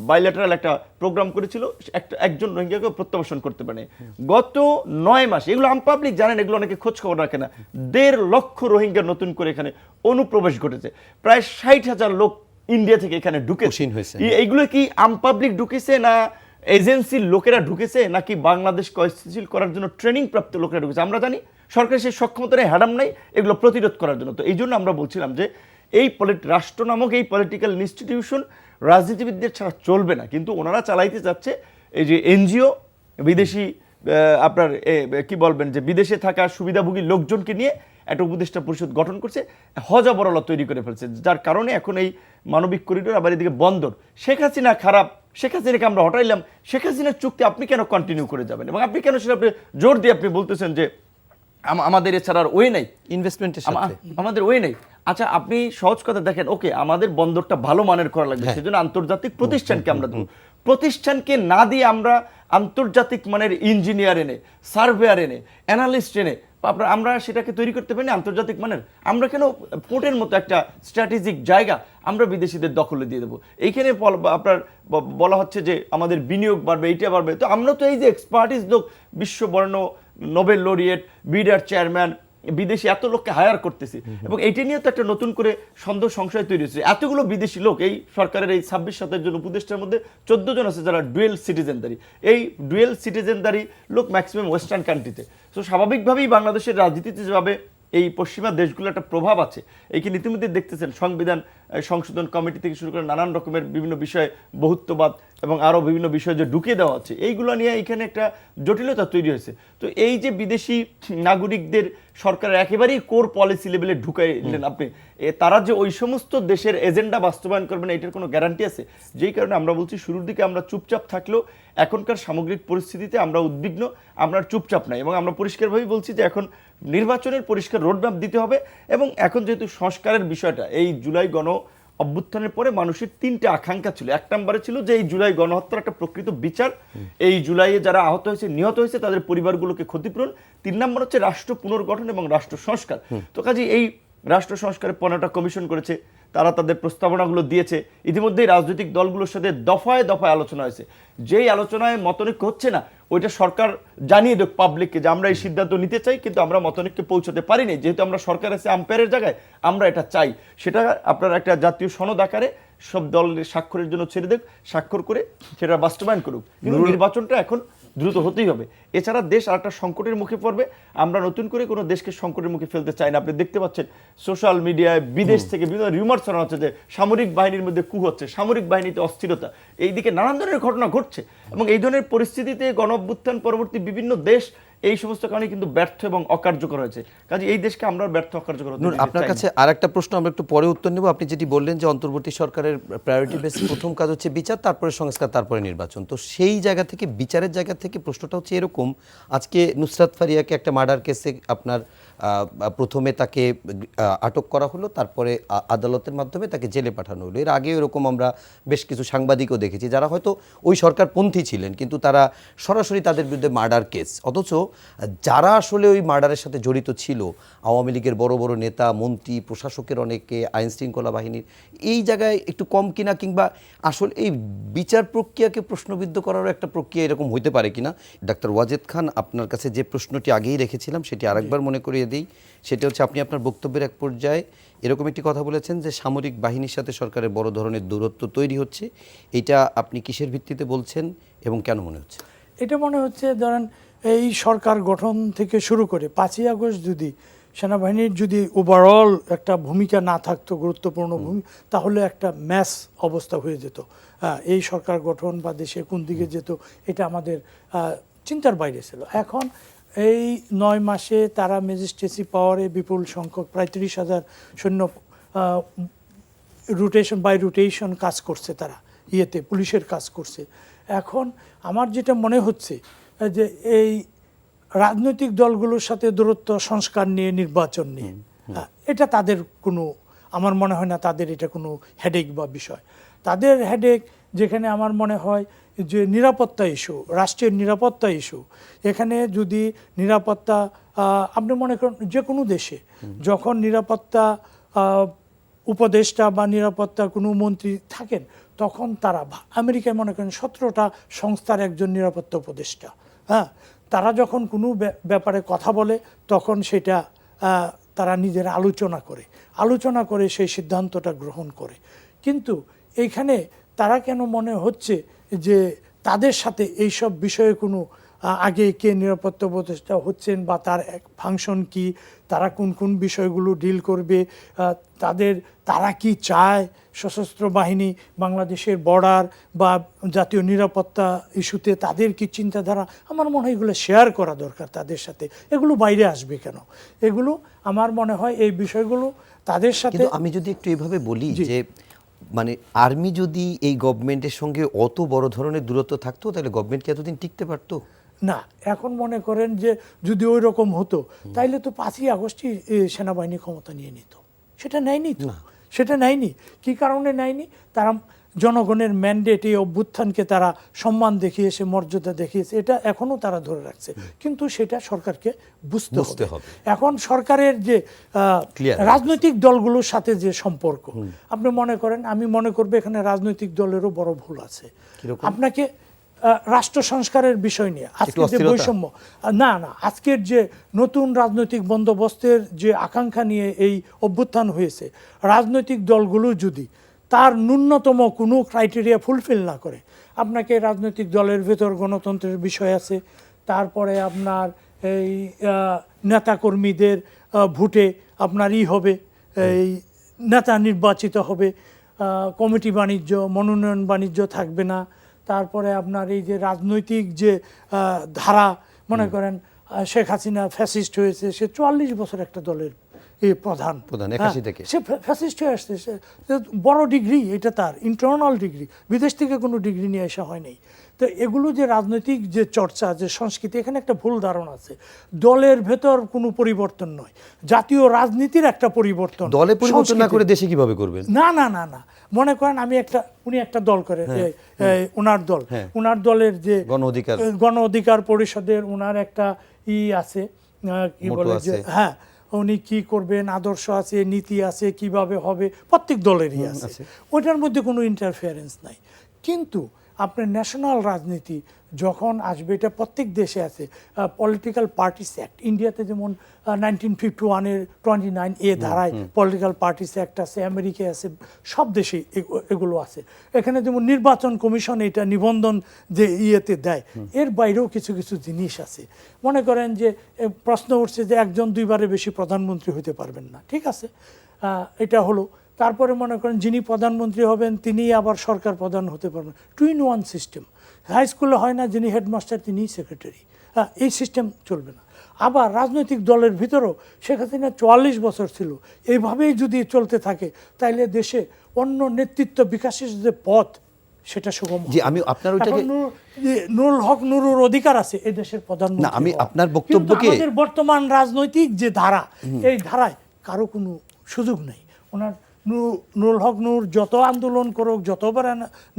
বাইল্যাটারাল একটা প্রোগ্রাম করেছিল, একজন রোহিঙ্গাকে প্রত্যাবাসন করতে পারে। গত 9 মাস, এগুলো আনপাবলিক জানেন, এগুলো অনেকে খোঁজ খবর রাখে না, 1.5 লক্ষ রোহিঙ্গা নতুন করে এখানে অনুপ্রবেশ ঘটেছে, প্রায় 60,000 লোক ইন্ডিয়া থেকে এখানে ঢুকেছে। এইগুলো কি আনপাবলিক ঢুকেছে, না এজেন্সির লোকেরা ঢুকেছে, নাকি বাংলাদেশকে অস্থিতিশীল করার জন্য ট্রেনিং প্রাপ্ত লোকেরা ঢুকেছে? আমরা জানি সরকারের সেই সক্ষমতা নেই, হ্যাডাম নাই এগুলো প্রতিরোধ করার জন্য। তো এই জন্য আমরা বলছিলাম যে এই রাষ্ট্র নামক এই পলিটিক্যাল ইনস্টিটিউশন রাজনীতিবিদদের ছাড়া চলবে না, কিন্তু ওনারা চালাইতে যাচ্ছে এই যে এনজিও, বিদেশি আপনার কি বলবেন, যে বিদেশে থাকা সুবিধাভোগী লোকজনকে নিয়ে একটা উপদেষ্টা পরিষদ গঠন করছে, হজবরলা তৈরি করে ফেলছে, যার কারণে এখন এই মানবিক করিডোর আবার এদিকে বন্দর। শেখ হাসিনা খারাপ, শেখ হাসিনাকে আমরা হটাইলাম, শেখ হাসিনার চুক্তি আপনি কেন কন্টিনিউ করে যাবেন, এবং আপনি কেন সেটা আপনি জোর দিয়ে আপনি বলতেছেন যে আমাদের এছাড়া আর ওয়ে নাই, ইনভেস্টমেন্টের সাথে আমাদের ওয়ে নেই। আচ্ছা, আপনি সহজ কথা দেখেন, ওকে আমাদের বন্দরটা ভালো মানের করা লাগবে, সেজন্য আন্তর্জাতিক প্রতিষ্ঠানকে আমরা দেবো। প্রতিষ্ঠানকে না দিয়ে আমরা আন্তর্জাতিক মানের ইঞ্জিনিয়ার এনে, সার্ভেয়ার এনে, অ্যানালিস্ট এনে আমরা সেটাকে তৈরি করতে পারি না আন্তর্জাতিক মানের। আমরা কেন পোর্টের মতো একটা স্ট্র্যাটেজিক জায়গা আমরা বিদেশিদের দখলে দিয়ে দেবো? এইখানে আপনার বলা হচ্ছে যে আমাদের বিনিয়োগ বাড়বে, এইটা বাড়বে। তো আমরা তো এই যে এক্সপার্টিস লোক, বিশ্ববর্ণ নোবেল লরিয়েট, বিডার চেয়ারম্যান, বিদেশি এত লোককে হায়ার করতেছি, এবং এইটা নিয়ে তো একটা নতুন করে সন্দেহ সংশয় তৈরি হচ্ছে। এতগুলো বিদেশি লোক এই সরকারের এই 26-27 জন উপদেষ্টার মধ্যে 14 জন আছে যারা ডুয়েল সিটিজেনদারি। এই ডুয়েল সিটিজেনদারি লোক ম্যাক্সিমাম ওয়েস্টার্ন কান্ট্রিতে। তো স্বাভাবিকভাবেই বাংলাদেশের রাজনীতিতে যেভাবে এই পশ্চিমা দেশগুলো একটা প্রভাব আছে, এইখানে ইতিমধ্যে দেখতেছেন সংবিধান সংশোধন কমিটি থেকে শুরু করে নানান রকমের বিভিন্ন বিষয়ে বহুত্ববাদ এবং আরও বিভিন্ন বিষয় যে ঢুকিয়ে দেওয়া হচ্ছে, এইগুলো নিয়ে এখানে একটা জটিলতা তৈরি হয়েছে। তো এই যে বিদেশি নাগরিকদের সরকারের একেবারেই কোর পলিসি লেভেলে ঢুকাইলেন আপনি, তারা যে ওই সমস্ত দেশের এজেন্ডা বাস্তবায়ন করবেন এটার কোনো গ্যারান্টি আছে? যেই কারণে আমরা বলছি শুরুর দিকে আমরা চুপচাপ থাকলেও এখনকার সামগ্রিক পরিস্থিতিতে আমরা উদ্বিগ্ন, আমরা চুপচাপ নাই, এবং আমরা পরিষ্কারভাবেই বলছি যে এখন নির্বাচনের পরিষ্কার রোডম্যাপ দিতে হবে। এবং এখন যেহেতু সংস্কারের বিষয়টা, এই জুলাই গণ অভ্যুত্থানের পরে মানুষের 3টে আকাঙ্ক্ষা ছিল। 1 নম্বরে ছিল যে এই জুলাই গণহত্যার একটা প্রকৃত বিচার, এই জুলাইয়ে যারা আহত হয়েছে, নিহত হয়েছে, তাদের পরিবারগুলোকে ক্ষতিপূরণ। 3 নম্বর হচ্ছে রাষ্ট্র পুনর্গঠন এবং রাষ্ট্র সংস্কার। তো কাজে এই রাষ্ট্র সংস্কারের 15টা কমিশন করেছে, তারা তাদের প্রস্তাবনাগুলো দিয়েছে। ইতিমধ্যেই রাজনৈতিক দলগুলোর সাথে দফায় দফায় আলোচনা হয়েছে। যেই আলোচনায় মতনৈক্য হচ্ছে না, ওইটা সরকার জানিয়ে দেখ পাবলিককে যে আমরা এই সিদ্ধান্ত নিতে চাই, কিন্তু আমরা মতনৈক্যে পৌঁছতে পারিনি, যেহেতু আমরা সরকার আছে আম্পায়ারের জায়গায়, আমরা এটা চাই। সেটা আপনার একটা জাতীয় সনদ আকারে সব দলের স্বাক্ষরের জন্য ছেড়ে দেখ, স্বাক্ষর করে সেটা বাস্তবায়ন করুক। কিন্তু নির্বাচনটা এখন দ্রুত হতেই হবে, এছাড়া দেশ আর একটা সংকটের মুখে পড়বে। আমরা নতুন করে কোনো দেশকে সংকটের মুখে ফেলতে চাই না। আপনি দেখতে পাচ্ছেন সোশ্যাল মিডিয়ায় বিদেশ থেকে বিভিন্ন রিউমার ছড়ানো হচ্ছে যে সামরিক বাহিনীর মধ্যে কু হচ্ছে, সামরিক বাহিনীতে অস্থিরতা, এইদিকে নানান ধরনের ঘটনা ঘটছে। এবং এই ধরনের পরিস্থিতিতে গণ অভ্যুত্থান পরবর্তী বিভিন্ন দেশ এই সমস্ত কারণে কিন্তু ব্যর্থ এবং অকার্যকর হয়েছে। কাজে এই দেশকে আমরা ব্যর্থ অকার্যকর হতে দিতে চাই না। আপনার কাছে আর একটা প্রশ্ন আমরা একটু পরে উত্তর নেব। আপনি যেটি বললেন যে অন্তর্বর্তী সরকারের প্রায়োরিটি বেস প্রথম কাজ হচ্ছে বিচার, তারপরে সংস্কার, তারপরে নির্বাচন। তো সেই জায়গা থেকে, বিচারের জায়গা থেকে প্রশ্নটা হচ্ছে এরকম, আজকে নুসরাত ফারিয়াকে একটা মার্ডার কেসে আপনার প্রথমে তাকে আটক করা হলো, তারপরে আদালতের মাধ্যমে তাকে জেলে পাঠানো হলো। এর আগে এরকম আমরা বেশ কিছু সাংবাদিকও দেখেছি যারা হয়তো ওই সরকারপন্থী ছিলেন, কিন্তু তারা সরাসরি তাদের বিরুদ্ধে মার্ডার কেস। অথচ যারা আসলে ওই মার্ডারের সাথে জড়িত ছিল, আওয়ামী লীগের বড় বড় নেতা, মন্ত্রী, প্রশাসকের অনেকে, আইন শৃঙ্খলা বাহিনীর, এই জায়গায় একটু কম কিনা, কিংবা আসলে এই বিচার প্রক্রিয়াকে প্রশ্নবিদ্ধ করারও একটা প্রক্রিয়া এরকম হইতে পারে কিনা। ডাক্তার ওয়াজেদ খান, আপনার কাছে যে প্রশ্নটি আগেই রেখেছিলাম সেটি আরেকবার মনে করিয়ে দিই। সেটা হচ্ছে, আপনি আপনার বক্তব্যের এক পর্যায়ে এরকম একটি কথা বলেছেন যে সামরিক বাহিনীর সাথে সরকারের বড় ধরনের দূরত্ব তৈরি হচ্ছে। এটা আপনি কিসের ভিত্তিতে বলছেন এবং কেন মনে হচ্ছে? এটা মনে হচ্ছে, ধরেন এই সরকার গঠন থেকে শুরু করে 5ই আগস্ট যদি সেনাবাহিনীর যদি ওভারঅল একটা ভূমিকা না থাকতো, গুরুত্বপূর্ণ ভূমিকা, তাহলে একটা ম্যাস অবস্থা হয়ে যেত। এই সরকার গঠন বা দেশে কোন দিকে যেত, এটা আমাদের চিন্তার বাইরে ছিল। এখন এই 9 মাসে তারা ম্যাজিস্ট্রেসি পাওয়ারে বিপুল সংখ্যক প্রায় 30,000 সৈন্য রোটেশন বাই রোটেশন কাজ করছে, তারা ইয়েতে পুলিশের কাজ করছে। এখন আমার যেটা মনে হচ্ছে যে এই রাজনৈতিক দলগুলোর সাথে দূরত্ব, সংস্কার নিয়ে, নির্বাচন নিয়ে, এটা তাদের কোনো, আমার মনে হয় না তাদের এটা কোনো হেডেক বা বিষয়। তাদের হেডেক যেখানে আমার মনে হয় যে নিরাপত্তা ইস্যু, রাষ্ট্রের নিরাপত্তা ইস্যু। এখানে যদি নিরাপত্তা, আপনি মনে করেন যে কোনো দেশে যখন নিরাপত্তা উপদেষ্টা বা নিরাপত্তা কোনো মন্ত্রী থাকেন, তখন তারা, আমেরিকায় মনে করেন 17টা সংস্থার একজন নিরাপত্তা উপদেষ্টা, তারা যখন কোনো ব্যাপারে কথা বলে তখন সেটা তারা নিজেরা আলোচনা করে সেই সিদ্ধান্তটা গ্রহণ করে। কিন্তু এইখানে তারা কেন মনে হচ্ছে যে তাদের সাথে এইসব বিষয়ে কোনো আগে কে নিরাপত্তা উপদেষ্টা হচ্ছেন বা তার এক ফাংশন কি, তারা কোন কোন বিষয়গুলো ডিল করবে, তারা কি চায় সশস্ত্র বাহিনী, বাংলাদেশের বর্ডার বা জাতীয় নিরাপত্তা ইস্যুতে তাদের কি চিন্তাধারা, আমার মনে হয় এগুলো শেয়ার করা দরকার তাদের সাথে। এগুলো বাইরে আসবে কেন? এগুলো আমার মনে হয় এই বিষয়গুলো তাদের সাথে। কিন্তু আমি যদি একটু এইভাবে বলি যে মানে আর্মি যদি এই গভর্নমেন্টের সঙ্গে অত বড় ধরনের দূরত্ব থাকতো তাহলে গভর্নমেন্ট কি এতদিন টিকতে পারতো? না, এখন মনে করেন যে যদি ওই রকম হতো তাইলে তো 5ই আগস্টই সেনাবাহিনী ক্ষমতা নিয়ে নিত। সেটা নেয়নি তো, সেটা নেয়নি। কি কারণে নেয়নি? তারা জনগণের ম্যান্ডেট, এই অভ্যুত্থানকে তারা সম্মান দেখিয়েছে, মর্যাদা দেখিয়েছে, এটা এখনো তারা ধরে রাখছে। কিন্তু সেটা সরকারকে বুঝতে হবে। এখন সরকারের যে রাজনৈতিক দলগুলোর সাথে যে সম্পর্ক, আপনি মনে করেন, আমি মনে করবো এখানে রাজনৈতিক দলেরও বড় ভুল আছে। আপনাকে রাষ্ট্র সংস্কারের বিষয় নিয়ে আজকের যে বৈষম্য, না আজকের যে নতুন রাজনৈতিক বন্দোবস্তের যে আকাঙ্ক্ষা নিয়ে এই অভ্যুত্থান হয়েছে, রাজনৈতিক দলগুলো যদি তার ন্যূনতম কোনো ক্রাইটেরিয়া ফুলফিল না করে, আপনাকে রাজনৈতিক দলের ভেতর গণতন্ত্রের বিষয় আছে, তারপরে আপনার এই নেতাকর্মীদের ভোটে আপনার হবে, এই নেতা নির্বাচিত হবে, কমিটি বাণিজ্য, মনোনয়ন বাণিজ্য থাকবে না, তারপরে আপনার এই যে রাজনৈতিক যে ধারা, মনে করেন শেখ হাসিনা ফ্যাসিস্ট হয়েছে, সে 44 বছর একটা দলের প্রধান 81 থেকে সে ফ্যাসিস্ট হয়ে আসছে, বড় ডিগ্রি, এটা তার ইন্টারনাল ডিগ্রি, বিদেশ থেকে কোনো ডিগ্রি নিয়ে আসা হয়নি। তো এগুলো যে রাজনৈতিক যে চর্চা, যে সংস্কৃতি, এখানে একটা ভুল ধারণা আছে। দলের ভেতর কোনো পরিবর্তন নয়, জাতীয় রাজনীতির একটা পরিবর্তন। দলে পরিবর্তন না করে দেশে কিভাবে করবেন? না, মনে করেন উনি একটা দল করে, ওনার দলের যে গণ অধিকার পরিষদের ওনার একটা আছে, কি বলে যে উনি কি করবেন, আদর্শ আছে, নীতি আছে, কিভাবে হবে, প্রত্যেক দলেরই আছে, ওইটার মধ্যে কোনো ইন্টারফিয়ারেন্স নাই। কিন্তু আপনার ন্যাশনাল রাজনীতি যখন আসবে, এটা প্রত্যেক দেশে আছে, পলিটিক্যাল পার্টিস অ্যাক্ট, ইন্ডিয়াতে যেমন 1951-এর 29A ধারায় পলিটিক্যাল পার্টিস অ্যাক্ট আছে, আমেরিকায় আছে, সব দেশে এগুলো আছে। এখানে যেমন নির্বাচন কমিশন এটা নিবন্ধন যে ইয়েতে দেয়, এর বাইরেও কিছু কিছু জিনিস আছে। মনে করেন যে প্রশ্ন উঠছে যে একজন 2বারের বেশি প্রধানমন্ত্রী হতে পারবেন না, ঠিক আছে, এটা হলো। তারপরে মনে করেন যিনি প্রধানমন্ত্রী হবেন তিনি আবার সরকার প্রধান হতে পারবেন, 2-in-1 সিস্টেম। হাই স্কুলে হয় না, যিনি হেডমাস্টার তিনিই সেক্রেটারি, এই সিস্টেম চলবে না। আবার রাজনৈতিক দলের ভিতরেও শেখ হাসিনা 44 বছর ছিল, এইভাবেই যদি চলতে থাকে তাইলে দেশে অন্য নেতৃত্ব বিকাশের যে পথ, সেটা সুগম হবে। আমি আপনার ওইটাকে নুরুল হক নুরুর অধিকার আছে এই দেশের প্রধানমন্ত্রী। না, আমি আপনার বক্তব্যকে, আমাদের বর্তমান রাজনৈতিক যে ধারা, এই ধারায় কারো কোনো সুযোগ নেই। ওনার নুরুল হক নূর যত আন্দোলন করুক, যত বড়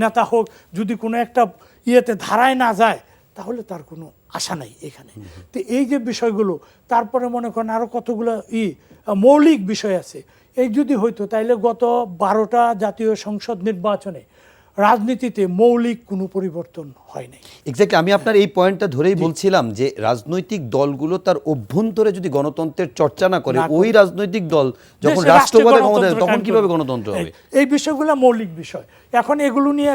নেতা হোক, যদি কোনো একটা ইয়েতে ধারায় না যায় তাহলে তার কোনো আশা নাই এখানে। তো এই যে বিষয়গুলো, তারপরে মনে করেন আরো কতগুলো মৌলিক বিষয় আছে। এই যদি হইতো তাইলে গত 12টা জাতীয় সংসদ নির্বাচনে রাজনীতিতে মৌলিক কোনো পরিবর্তন হয় নাই। এক্স্যাক্টলি, আমি আপনার এই পয়েন্টটা ধরেই বলছিলাম যে রাজনৈতিক দলগুলো তার অভ্যন্তরে যদি গণতন্ত্রের চর্চা না করে, ওই রাজনৈতিক দল যখন রাষ্ট্রপতি ক্ষমতায়, তখন কিভাবে গণতন্ত্র হবে? এই বিষয়গুলো মৌলিক বিষয়। এখন এগুলো নিয়ে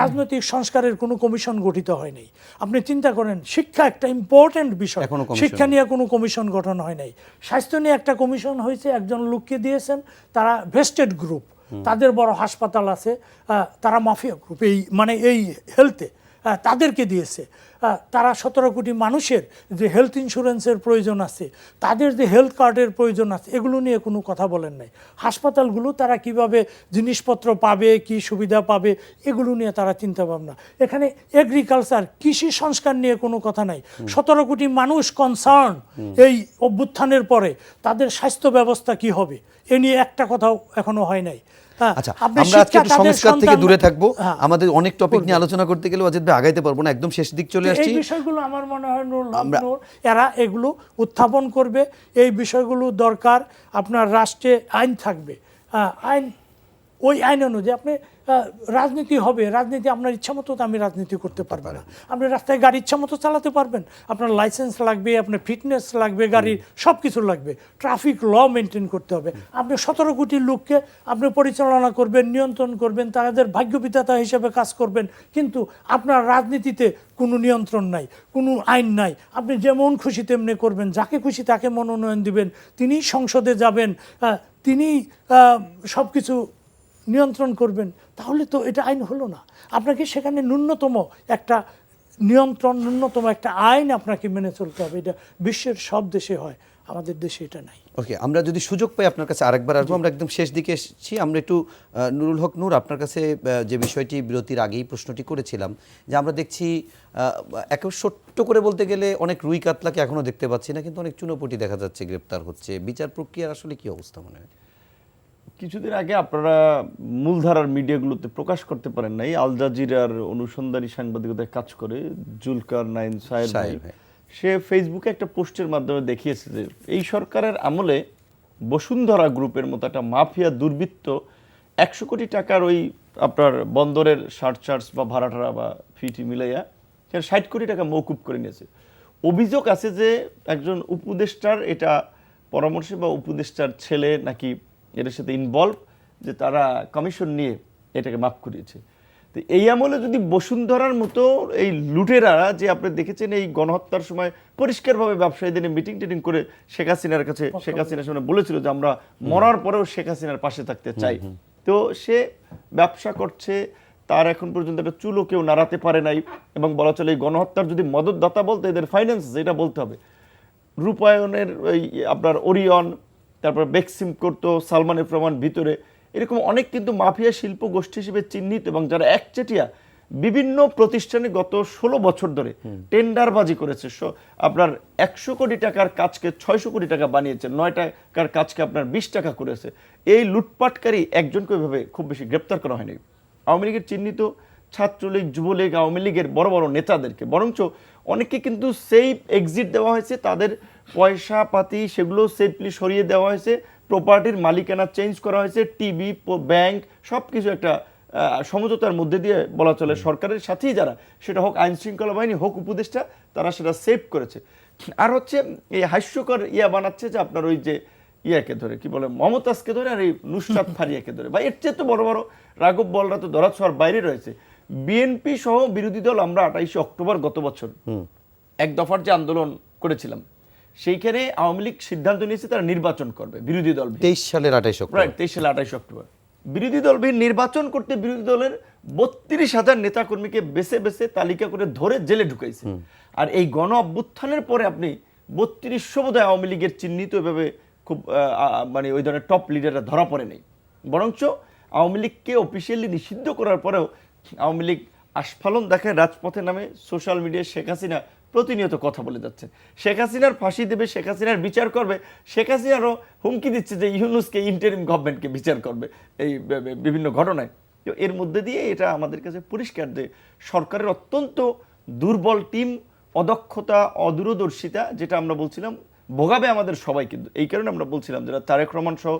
রাজনৈতিক সংস্কারের কোনো কমিশন গঠিত হয় নাই। আপনি চিন্তা করেন, শিক্ষা একটা ইম্পর্টেন্ট বিষয়, শিক্ষা নিয়ে কোনো কমিশন গঠন হয় নাই। স্বাস্থ্য নিয়ে একটা কমিশন হয়েছে, একজন লোককে দিয়েছেন, তারা ভেস্টেড গ্রুপ, তাদের বড় হাসপাতাল আছে, তারা মাফিয়া গ্রুপ, এই হেলথে তাদেরকে দিয়েছে। তারা 17 কোটি মানুষের যে হেলথ ইন্স্যুরেন্সের প্রয়োজন আছে, তাদের যে হেলথ কার্ডের প্রয়োজন আছে, এগুলো নিয়ে কোনো কথা বলেন নাই। হাসপাতালগুলো তারা কিভাবে জিনিসপত্র পাবে, কি সুবিধা পাবে, এগুলো নিয়ে তারা চিন্তা ভাবনা। এখানে এগ্রিকালচার, কৃষি সংস্কার নিয়ে কোনো কথা নাই। 17 কোটি মানুষ কনসার্ন এই অভ্যুত্থানের পরে, তাদের স্বাস্থ্য ব্যবস্থা কি হবে, এ নিয়ে একটা কথাও এখনো হয় নাই। আচ্ছা, আমরা আজকে একটু সংস্কার থেকে দূরে থাকবো। আমাদের অনেক টপিক নিয়ে আলোচনা করতে গেলে অজিত ভাই আগাইতে পারবো না, একদম শেষ দিক চলে আসছি। এই বিষয়গুলো আমার মনে হয় এরা এগুলো উত্থাপন করবে। এই বিষয়গুলো দরকার। আপনার রাষ্ট্রে আইন থাকবে, আইন ওই আইন অনুযায়ী আপনি রাজনীতি হবে, রাজনীতি আপনার ইচ্ছা মতো তো আমি রাজনীতি করতে পারবো না। আপনি রাস্তায় গাড়ি ইচ্ছা মতো চালাতে পারবেন, আপনার লাইসেন্স লাগবে, আপনার ফিটনেস লাগবে, গাড়ির সব কিছু লাগবে, ট্রাফিক ল মেনটেন করতে হবে। আপনি 17 কোটি লোককে আপনি পরিচালনা করবেন, নিয়ন্ত্রণ করবেন, তাদের ভাগ্যবিধাতা হিসেবে কাজ করবেন, কিন্তু আপনার রাজনীতিতে কোনো নিয়ন্ত্রণ নাই, কোনো আইন নাই। আপনি যেমন খুশি তেমনি করবেন, যাকে খুশি তাকে মনোনয়ন দিবেন, তিনি সংসদে যাবেন, তিনি সব কিছু নিয়ন্ত্রণ করবেন। তাহলে তো এটা আইন হলো না। আপনাকে সেখানে ন্যূনতম একটা নিয়ন্ত্রণ, ন্যূনতম একটা আইন আপনাকে মেনে চলতে হবে। এটা বিশ্বের সব দেশে হয়, আমাদের দেশে এটা নাই। ওকে, আমরা যদি সুযোগ পাই আপনার কাছে আরেকবার আসবো। আমরা একদম শেষ দিকে এসেছি। আমরা একটু নুরুল হক নূর, আপনার কাছে যে বিষয়টি বিরতির আগেই প্রশ্নটি করেছিলাম, যে আমরা দেখছি একেবারে ছোট্ট করে বলতে গেলে অনেক রুই কাতলাকে এখনো দেখতে পাচ্ছি না, কিন্তু অনেক চুনোপুটি দেখা যাচ্ছে গ্রেপ্তার হচ্ছে। বিচার প্রক্রিয়ার আসলে কি অবস্থা মনে হয়? কিছুদিন আগে আপনারা মূলধারার মিডিয়াগুলোতে প্রকাশ করতে পারেন নাই, আল জাজিরার অনুসন্ধানী সাংবাদিকতায় কাজ করে জুলকার নাইন সাহেব ভাই, সে ফেসবুকে একটা পোস্টের মাধ্যমে দেখিয়েছে যে এই সরকারের আমলে বসুন্ধরা গ্রুপের মতো একটা মাফিয়া দুর্বৃত্ত 100 কোটি টাকার ওই আপনার বন্দরের সারচার্জ বা ভাড়াটারা বা ফিটি মিলাইয়া 60 কোটি টাকা মওকুফ করে নিয়েছে। অভিযোগ আছে যে একজন উপদেষ্টার এটা পরামর্শে বা উপদেষ্টার ছেলে নাকি এটার সাথে ইনভলভ, যে তারা কমিশন নিয়ে এটাকে মাফ করিয়েছে। তো এই আমলে যদি বসুন্ধরার মতো এই লুটেরা, যে আপনি দেখেছেন এই গণহত্যার সময় পরিষ্কারভাবে ব্যবসায়ীদের মিটিং টিটিং করে শেখ হাসিনার কাছে, শেখ হাসিনার সামনে বলেছিল যে আমরা মরার পরেও শেখ হাসিনার পাশে থাকতে চাই, তো সে ব্যবসা করছে, তার এখন পর্যন্ত একটা চুলও কেউ নাড়াতে পারে নাই। এবং বলা চলে এই গণহত্যার যদি মদতদাতা বলতে এদের ফাইন্যান্স, এটা বলতে হবে। রূপায়ণের ওই আপনার ওরিয়ন, তারপর বেক্সিম করতো, সালমানের প্রমাণ ভিতরে, এরকম অনেক কিন্তু মাফিয়া শিল্প গোষ্ঠী হিসেবে চিহ্নিত, এবং যারা একচেটিয়া বিভিন্ন প্রতিষ্ঠানে গত 16 বছর ধরে টেন্ডারবাজি করেছে। আপনার 100 কোটি টাকার কাজকে 600 কোটি টাকা বানিয়েছে, 9 টাকার কাজকে আপনার 20 টাকা করেছে। এই লুটপাটকারী একজনকে ওইভাবে খুব বেশি গ্রেপ্তার করা হয়নি। আওয়ামী লীগের চিহ্নিত ছাত্রলীগ, যুবলীগ, আওয়ামী লীগের বড় বড় নেতাদেরকে বরঞ্চ অনেকে কিন্তু সেফ এক্সিট দেওয়া হয়েছে, তাদের পয়সা পাতি সেগুলো সেফলি সরিয়ে দেওয়া হয়েছে, প্রপার্টির মালিকানা চেঞ্জ করা হয়েছে, টিভি, ব্যাংক সব কিছু একটা সমঝোতার মধ্যে দিয়ে বলা চলে সরকারের সাথেই যারা, সেটা হোক আইন শৃঙ্খলা বাহিনী হোক উপদেষ্টা, তারা সেটা সেভ করেছে। আর হচ্ছে এই হাস্যকর বানাচ্ছে যে আপনার ওই যে ইয়াকে ধরে কি বলে মমতাজকে ধরে, আর এই নুসরাত ফারিয়াকে ধরে, বা এর চেয়ে তো বড় বড় রাঘব বলরা তো ধরা ছোঁয়ার বাইরে রয়েছে। বিএনপি সহ বিরোধী দল আমরা 28 অক্টোবর গত বছর এক দফার যে আন্দোলন করেছিলাম, সেইখানে আওয়ামী লীগ সিদ্ধান্ত নিয়েছে তারা নির্বাচন করবে বিরোধী দল 23 সালের 28 অক্টোবর। রাইট, 23 সালে 28 অক্টোবর বিরোধী দল নির্বাচন করতে বিরোধী দলের 32,000 নেতাকর্মীকে বেছে বেছে তালিকা করে ধরে জেলে ঢুকাইছে। আর এই গণ অভ্যুত্থানের পরে আপনি 3200 বোধহয় আওয়ামী লীগের চিহ্নিত এভাবে খুব মানে ওই ধরনের টপ লিডাররা ধরা পড়ে নেই, বরঞ্চ আওয়ামী লীগকে অফিসিয়ালি নিষিদ্ধ করার পরেও আওয়ামী লীগ আস্ফালন দেখায় রাজপথে নামে। সোশ্যাল মিডিয়ায় শেখ হাসিনা প্রতিনিয়ত কথা বলে যাচ্ছে, শেখ হাসিনার ফাঁসি দেবে, শেখ হাসিনার বিচার করবে। শেখ হাসিনারও হুমকি দিচ্ছে যে ইউনূসকে, ইন্টারিম গভর্নমেন্টকে বিচার করবে এই বিভিন্ন ঘটনায়। তো এর মধ্যে দিয়ে এটা আমাদের কাছে পরিষ্কার যে সরকারের অত্যন্ত দুর্বল টিম, অদক্ষতা, অদূরদর্শিতা, যেটা আমরা বলছিলাম ভোগাবে আমাদের সবাই। কিন্তু এই কারণে আমরা বলছিলাম, যারা তারেক রহমান সহ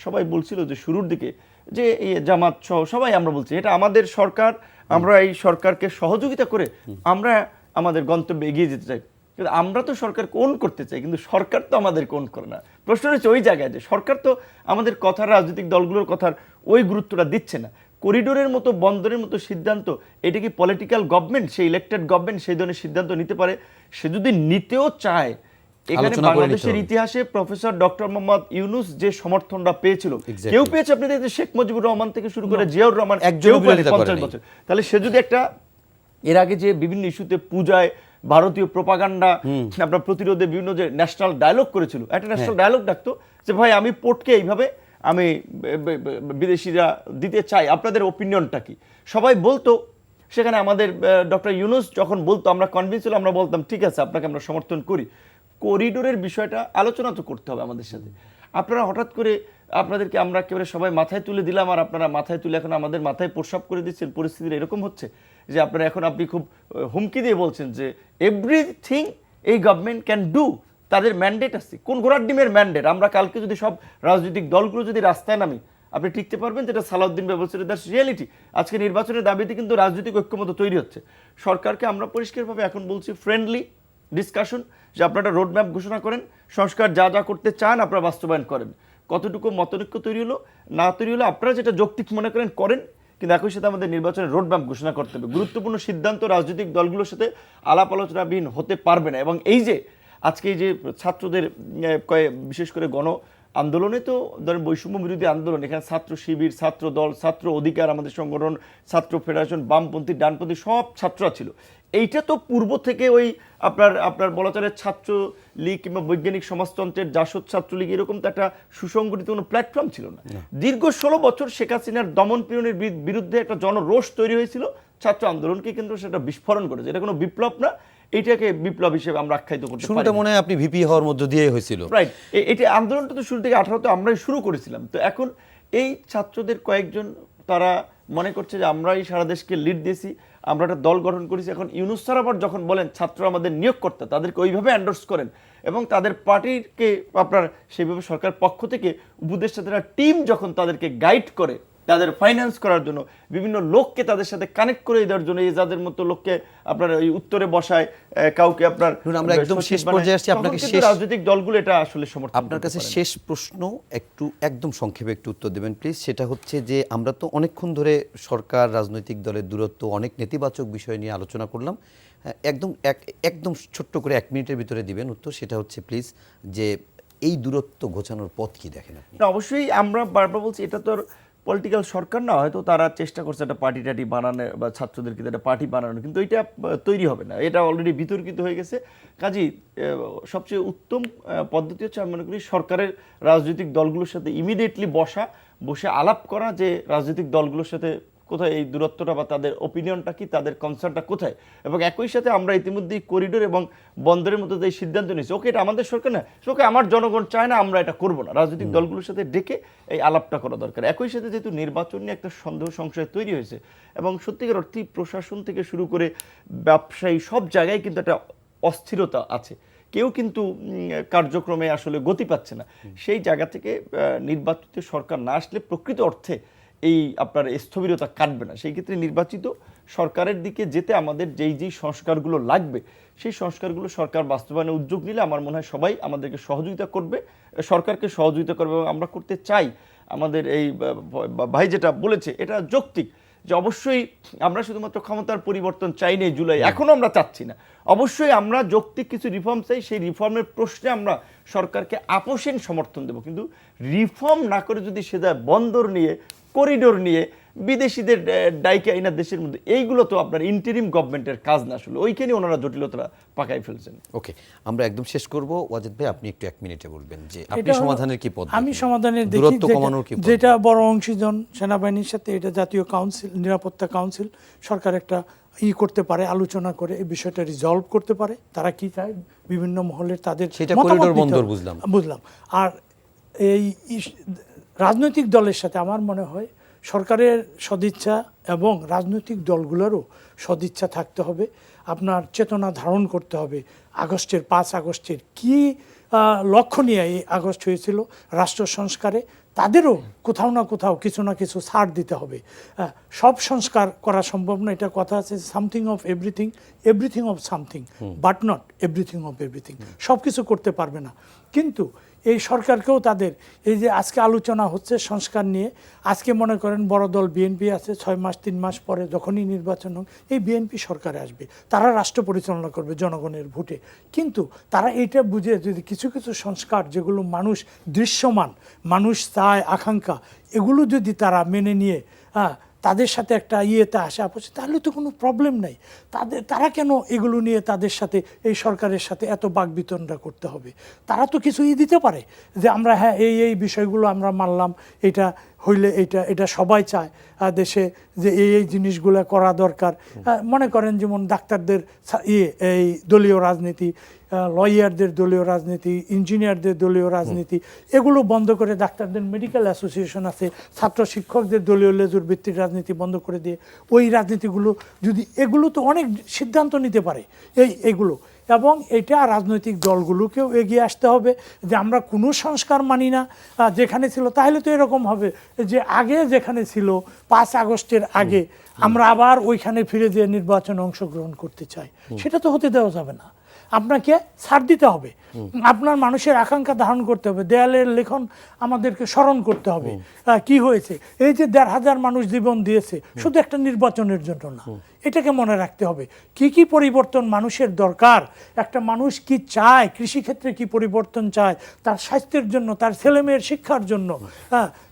সবাই বলছিল যে শুরুর দিকে যে এই জামাত সহ সবাই আমরা বলছি এটা আমাদের সরকার, আমরা এই সরকারকে সহযোগিতা করে আমরা আমাদের গন্তব্যে এগিয়ে যেতে চাই। কিন্তু আমরা তো সরকার কোন করতে চাই, কিন্তু সরকার তো আমাদের কোন করে না। প্রশ্ন হচ্ছে ওই জায়গায় যে সরকার তো আমাদের কথার, রাজনৈতিক দলগুলোর কথার ওই গুরুত্বটা দিচ্ছে না। করিডোরের মতো, বন্দরের মতো সিদ্ধান্ত, এটা কি পলিটিক্যাল গভর্নমেন্ট, সেই ইলেক্টেড গভর্নমেন্ট সেই ধরনের সিদ্ধান্ত নিতে পারে? সে যদি নিতেও চায়, এখানে বাংলাদেশের ইতিহাসে প্রফেসর ডক্টর মোহাম্মদ ইউনূস যে সমর্থনটা পেয়েছিল, কেউ পেয়েছে আপনি দেখতে শেখ মুজিবুর রহমান থেকে শুরু করে জিয়াউর রহমান, কেউ 50 বছর। তাহলে সে যদি একটা এর আগে যে বিভিন্ন ইস্যুতে পূজায় ভারতীয় প্রোপাগান্ডা আপনার প্রতিরোধে বিভিন্ন যে ন্যাশনাল ডায়লগ করেছিল, একটা ন্যাশনাল ডায়লগ ডাকতো যে ভাই আমি পোর্টকে এইভাবে আমি বিদেশিরা দিতে চাই, আপনাদের ওপিনিয়নটা কি? সবাই বলতো, সেখানে আমাদের ডক্টর ইউনূস যখন বলতো আমরা কনভিন্স হলে আমরা বলতাম ঠিক আছে আপনাকে আমরা সমর্থন করি। করিডোরের বিষয়টা আলোচনা তো করতে হবে আমাদের সাথে। আপনারা হঠাৎ করে আপনাদেরকে আমরা একেবারে সবাই মাথায় তুলে দিলাম, আর আপনারা মাথায় তুলে এখন আমাদের মাথায় প্রস্রাব করে দিচ্ছেন। পরিস্থিতির এরকম হচ্ছে যে আপনারা এখন আপনি খুব হুমকি দিয়ে বলছেন যে এভরিথিং এই গভর্নমেন্ট ক্যান ডু, তাদের ম্যান্ডেট আছে। কোন ঘোড়ার ডিমের ম্যান্ডেট? আমরা কালকে যদি সব রাজনৈতিক দলগুলো যদি রাস্তায় নামি, আপনি টিকতে পারবেন, যেটা সালাউদ্দিন ভাই বলছিল, দ্যাটস রিয়েলিটি। আজকে নির্বাচনের দাবিতে কিন্তু রাজনৈতিক ঐক্যমত্য তৈরি হচ্ছে। সরকারকে আমরা পরিষ্কারভাবে এখন বলছি ফ্রেন্ডলি ডিসকাশন, যে আপনারা রোড ম্যাপ ঘোষণা করেন, সংস্কার যা যা করতে চান আপনারা বাস্তবায়ন করেন। কতটুকু মতনৈক্য তৈরি হলো না তৈরি হলো আপনারা যেটা যৌক্তিক মনে করেন করেন, কিন্তু একই সাথে আমাদের নির্বাচনের রোড ম্যাপ ঘোষণা করতে হবে। গুরুত্বপূর্ণ সিদ্ধান্ত রাজনৈতিক দলগুলোর সাথে আলাপ আলোচনাবিহীন হতে পারবে না। এবং এই যে আজকে এই যে ছাত্রদের বিশেষ করে গণ আন্দোলনে, তো ধরেন বৈষম্য বিরোধী আন্দোলন, এখানে ছাত্র শিবির, ছাত্র দল, ছাত্র অধিকার, আমাদের সংগঠন, ছাত্র ফেডারেশন, বামপন্থী, ডানপন্থী সব ছাত্ররা ছিল। এইটা তো পূর্ব থেকে ওই আপনার বলা চলে ছাত্র লীগ কিংবা বৈজ্ঞানিক সমাজতন্ত্রের জাসদ ছাত্রলীগ এরকম তো একটা সুসংগঠিত কোনো প্ল্যাটফর্ম ছিল না। দীর্ঘ 16 বছর শেখ হাসিনার দমন পীড়নের বিরুদ্ধে একটা জনরোষ তৈরি হয়েছিল, ছাত্র আন্দোলনকে কিন্তু সেটা বিস্ফোরণ করেছে। এটা কোনো বিপ্লব না, এইটাকে বিপ্লব হিসেবে আমরা আখ্যায়িত করতে পারি। শুরুটা মনে হয় আপনি ভিপি হওয়ার মধ্য দিয়ে হয়েছিল, রাইট। এটা আন্দোলনটা তো শুরু থেকে 18তে আমরাই শুরু করেছিলাম। তো এখন এই ছাত্রদের কয়েকজন তারা মনে করছে যে আমরাই সারা দেশকে লিড দিয়েছি, আমরা একটা দল গঠন করেছি। এখন ইউনূস স্যার আবার যখন বলেন ছাত্র আমাদের নিয়োগকর্তা, তাদেরকে ওইভাবে এন্ডোর্স করেন এবং তাদের পার্টিকে আপনার সেইভাবে সরকার পক্ষ থেকে উপদেষ্টাদের টিম যখন তাদেরকে গাইড করে, তাদের ফাইন্যান্স করার জন্য, বিভিন্ন লোককে তাদের সাথে কানেক্ট করে দেওয়ার জন্য, এই যাদের মতো লোককে আপনার ওই উত্তরে বসায়, কাউকে আপনার আমরা একদম শেষ পর্যায়ে আসছি, আপনাকে শেষ রাজনৈতিক দলগুলো এটা আসলে সমর্থন আপনার কাছে শেষ প্রশ্ন, একটু একদম সংক্ষেপে একটু উত্তর দেবেন প্লিজ। সেটা হচ্ছে যে আমরা তো অনেকক্ষণ ধরে সরকার রাজনৈতিক দলের দূরত্ব, অনেক নেতিবাচক বিষয় নিয়ে আলোচনা করলাম। একদম ছোট্ট করে 1 মিনিটের ভিতরে দিবেন উত্তর। সেটা হচ্ছে প্লিজ যে এই দূরত্ব ঘোচানোর পথ কি দেখেন আপনি? অবশ্যই আমরা বারবার বলছি, এটা তো পলিটিক্যাল সরকার না, হয়তো তারা চেষ্টা করছে একটা পার্টি টাটি বানানো বা ছাত্রদেরকে একটা পার্টি বানানো, কিন্তু এটা তৈরি হবে না, এটা অলরেডি বিতর্কিত হয়ে গেছে। কাজেই সবচেয়ে উত্তম পদ্ধতি হচ্ছে আমি মনে করি সরকারের রাজনৈতিক দলগুলোর সাথে ইমিডিয়েটলি বসে আলাপ করা, যে রাজনৈতিক দলগুলোর সাথে কোথায় এই দূরত্বটা বা তাদের ওপিনিয়নটা কি, তাদের কনসার্নটা কোথায়। এবং একই সাথে আমরা ইতিমধ্যেই করিডোর এবং বন্দরের মধ্যে যে সিদ্ধান্ত নিয়েছি, ওকে এটা আমাদের সরকার না, ওকে আমার জনগণ চায় না, আমরা এটা করবো না, রাজনৈতিক দলগুলোর সাথে ডেকে এই আলাপটা করা দরকার। একই সাথে যেহেতু নির্বাচন নিয়ে একটা সন্দেহ সংশয় তৈরি হয়েছে এবং সত্যিকার অর্থে প্রশাসন থেকে শুরু করে ব্যবসায়ী সব জায়গায় কিন্তু একটা অস্থিরতা আছে, কেউ কিন্তু কার্যক্রমে আসলে গতি পাচ্ছে না। সেই জায়গা থেকে নির্বাচিত সরকার না আসলে প্রকৃত অর্থে এই আপনার স্থবিরতা কাটবে না। সেই ক্ষেত্রে নির্বাচিত সরকারের দিকে যেতে আমাদের যেই সংস্কারগুলো লাগবে, সেই সংস্কারগুলো সরকার বাস্তবায়নে উদ্যোগ নিলে আমার মনে হয় সবাই আমাদেরকে সহযোগিতা করবে, সরকারকে সহযোগিতা করবে এবং আমরা করতে চাই। আমাদের এই ভাই যেটা বলেছে এটা যৌক্তিক, যে অবশ্যই আমরা শুধুমাত্র ক্ষমতার পরিবর্তন চাই না জুলাই, এখনো আমরা চাচ্ছি না, অবশ্যই আমরা যৌক্তিক কিছু রিফর্ম চাই। সেই রিফর্মের প্রশ্নে আমরা সরকারকে আপোষহীন সমর্থন দেব, কিন্তু রিফর্ম না করে যদি সে যায় বন্দর নিয়ে, করিডোর নিয়ে, বিদেশিদের ডাইকে আইনা দেশের মধ্যে, এইগুলো তো আপনার ইন্টারিম গভর্নমেন্টের কাজ না, আসলে ওইখানে ওনারা জটিলতা পাকাই ফেলছেন। ওকে, আমরা একদম শেষ করব। ওয়াজেদ ভাই আপনি একটু 1 মিনিটে বলবেন যে আপনি এটা সমাধানের কি পদ্ধতি? আমি সমাধানের দেখি দূরত্ব কমানোর কি পদ্ধতি? যেটা বড় অংশীজন সেনাবাহিনীর সাথে এটা জাতীয় কাউন্সিল, নিরাপত্তা কাউন্সিল, সরকার একটা করতে পারে, আলোচনা করে এই বিষয়টা রিজলভ করতে পারে, তারা কি চায় বিভিন্ন মহলের তাদের সেটা মতামত করিডোর নিতে বন্দর হবে। বুঝলাম। আর এই রাজনৈতিক দলের সাথে আমার মনে হয় সরকারের সদিচ্ছা এবং রাজনৈতিক দলগুলোরও সদিচ্ছা থাকতে হবে। আপনার চেতনা ধারণ করতে হবে। 5 আগস্টের কি লক্ষ্য নিয়ে এই আগস্ট হয়েছিল রাষ্ট্র সংস্কারে, তাদেরও কোথাও না কোথাও কিছু না কিছু ছাড় দিতে হবে। সব সংস্কার করা সম্ভব না, এটা কথা আছে, something of everything, everything of something, but not everything of everything. সব কিছু করতে পারবে না, কিন্তু এই সরকারকেও তাদের এই যে আজকে আলোচনা হচ্ছে সংস্কার নিয়ে, আজকে মনে করেন বড় দল বিএনপি আছে, 6 মাস 3 মাস পরে যখনই নির্বাচন হোক এই বিএনপি সরকারে আসবে, তারা রাষ্ট্র পরিচালনা করবে জনগণের ভোটে। কিন্তু তারা এইটা বুঝে যদি কিছু কিছু সংস্কার যেগুলো মানুষ দৃশ্যমান, মানুষ চায়, আকাঙ্ক্ষা, এগুলো যদি তারা মেনে নিয়ে তাদের সাথে একটা ইয়েতে আসে আপসে, তাহলে তো কোনো প্রবলেম নাই। তারা কেন এগুলো নিয়ে তাদের সাথে এই সরকারের সাথে এত বাকবিতণ্ডা করতে হবে? তারা তো কিছু দিতে পারে যে আমরা হ্যাঁ এই বিষয়গুলো আমরা মানলাম, এটা হইলে এটা সবাই চায় দেশে যে এই জিনিসগুলো করা দরকার। মনে করেন যেমন ডাক্তারদের এই দলীয় রাজনীতি, লয়ারদের দলীয় রাজনীতি, ইঞ্জিনিয়ারদের দলীয় রাজনীতি, এগুলো বন্ধ করে ডাক্তারদের মেডিকেল অ্যাসোসিয়েশন আছে, ছাত্র শিক্ষকদের দলীয় লেজুর ভিত্তিক রাজনীতি বন্ধ করে দিয়ে ওই রাজনীতিগুলো যদি, এগুলো তো অনেক সিদ্ধান্ত নিতে পারে এইগুলো। এবং এটা রাজনৈতিক দলগুলোকেও এগিয়ে আসতে হবে যে আমরা কোনো সংস্কার মানি না যেখানে ছিল, তাহলে তো এরকম হবে যে আগে যেখানে ছিল 5 আগস্টের আগে আমরা আবার ওইখানে ফিরে যেয়ে নির্বাচনে অংশগ্রহণ করতে চাই, সেটা তো হতে দেওয়া যাবে না। আপনাকে ছাড় দিতে হবে, আপনার মানুষের আকাঙ্ক্ষা ধারণ করতে হবে, দেয়ালের লেখন আমাদেরকে স্মরণ করতে হবে কি হয়েছে। এই যে 1,500 মানুষ জীবন দিয়েছে শুধু একটা নির্বাচনের জন্য না, এটাকে মনে রাখতে হবে কি কি পরিবর্তন মানুষের দরকার, একটা মানুষ কি চায়, কৃষিক্ষেত্রে কি পরিবর্তন চায়, তার স্বাস্থ্যের জন্য, তার ছেলেমেয়ের শিক্ষার জন্য,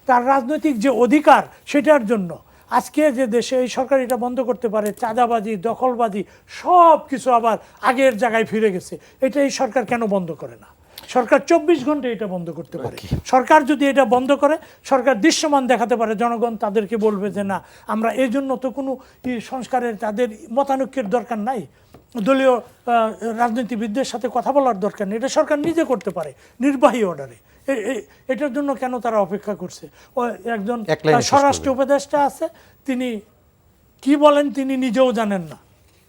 তার রাজনৈতিক যে অধিকার সেটার জন্য। আজকে যে দেশে এই সরকার এটা বন্ধ করতে পারে, চাঁদাবাজি, দখলবাজি সব কিছু আবার আগের জায়গায় ফিরে গেছে, এটা এই সরকার কেন বন্ধ করে না? সরকার 24 ঘন্টা এটা বন্ধ করতে পারে। সরকার যদি এটা বন্ধ করে, সরকার দৃশ্যমান দেখাতে পারে, জনগণ তাদেরকে বলবে যে না, আমরা এই জন্য তো কোনো সংস্কারের তাদের মতানৈক্যের দরকার নাই, দলীয় রাজনীতিবিদদের সাথে কথা বলার দরকার নেই, এটা সরকার নিজে করতে পারে নির্বাহী অর্ডারে। এটার জন্য কেন তারা অপেক্ষা করছে? একজন স্বরাষ্ট্র উপদেষ্টা আছে, তিনি কি বলেন তিনি নিজেও জানেন না।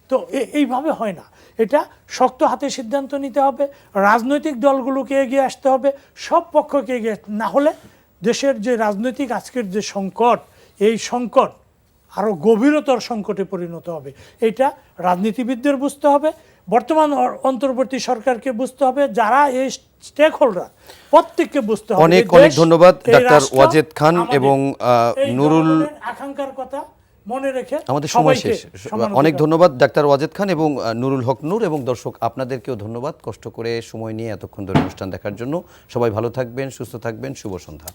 তো এইভাবে হয় না, এটা শক্ত হাতে সিদ্ধান্ত নিতে হবে, রাজনৈতিক দলগুলোকে এগিয়ে আসতে হবে, সব পক্ষকে এগিয়ে আসতে, না হলে দেশের যে রাজনৈতিক আজকের যে সংকট, এই সংকট আরও গভীরতর সংকটে পরিণত হবে। এটা রাজনীতিবিদদের বুঝতে হবে, বর্তমান অন্তর্বর্তী সরকারকে বুঝতে হবে, যারা এই স্টেক হোল্ডার প্রত্যেককে বুঝতে হবে। অনেক অনেক ধন্যবাদ ডাক্তার ওয়াজেদ খান এবং নুরুল। আকাঙ্ক্ষার কথা মনে রেখে আমাদের সময় শেষ। অনেক ধন্যবাদ ডাক্তার ওয়াজেদ খান এবং নুরুল হক নূর, এবং দর্শক আপনাদেরকেও ধন্যবাদ কষ্ট করে সময় নিয়ে এতক্ষণ ধরে অনুষ্ঠান দেখার জন্য। সবাই ভালো থাকবেন, সুস্থ থাকবেন, শুভ সন্ধ্যা।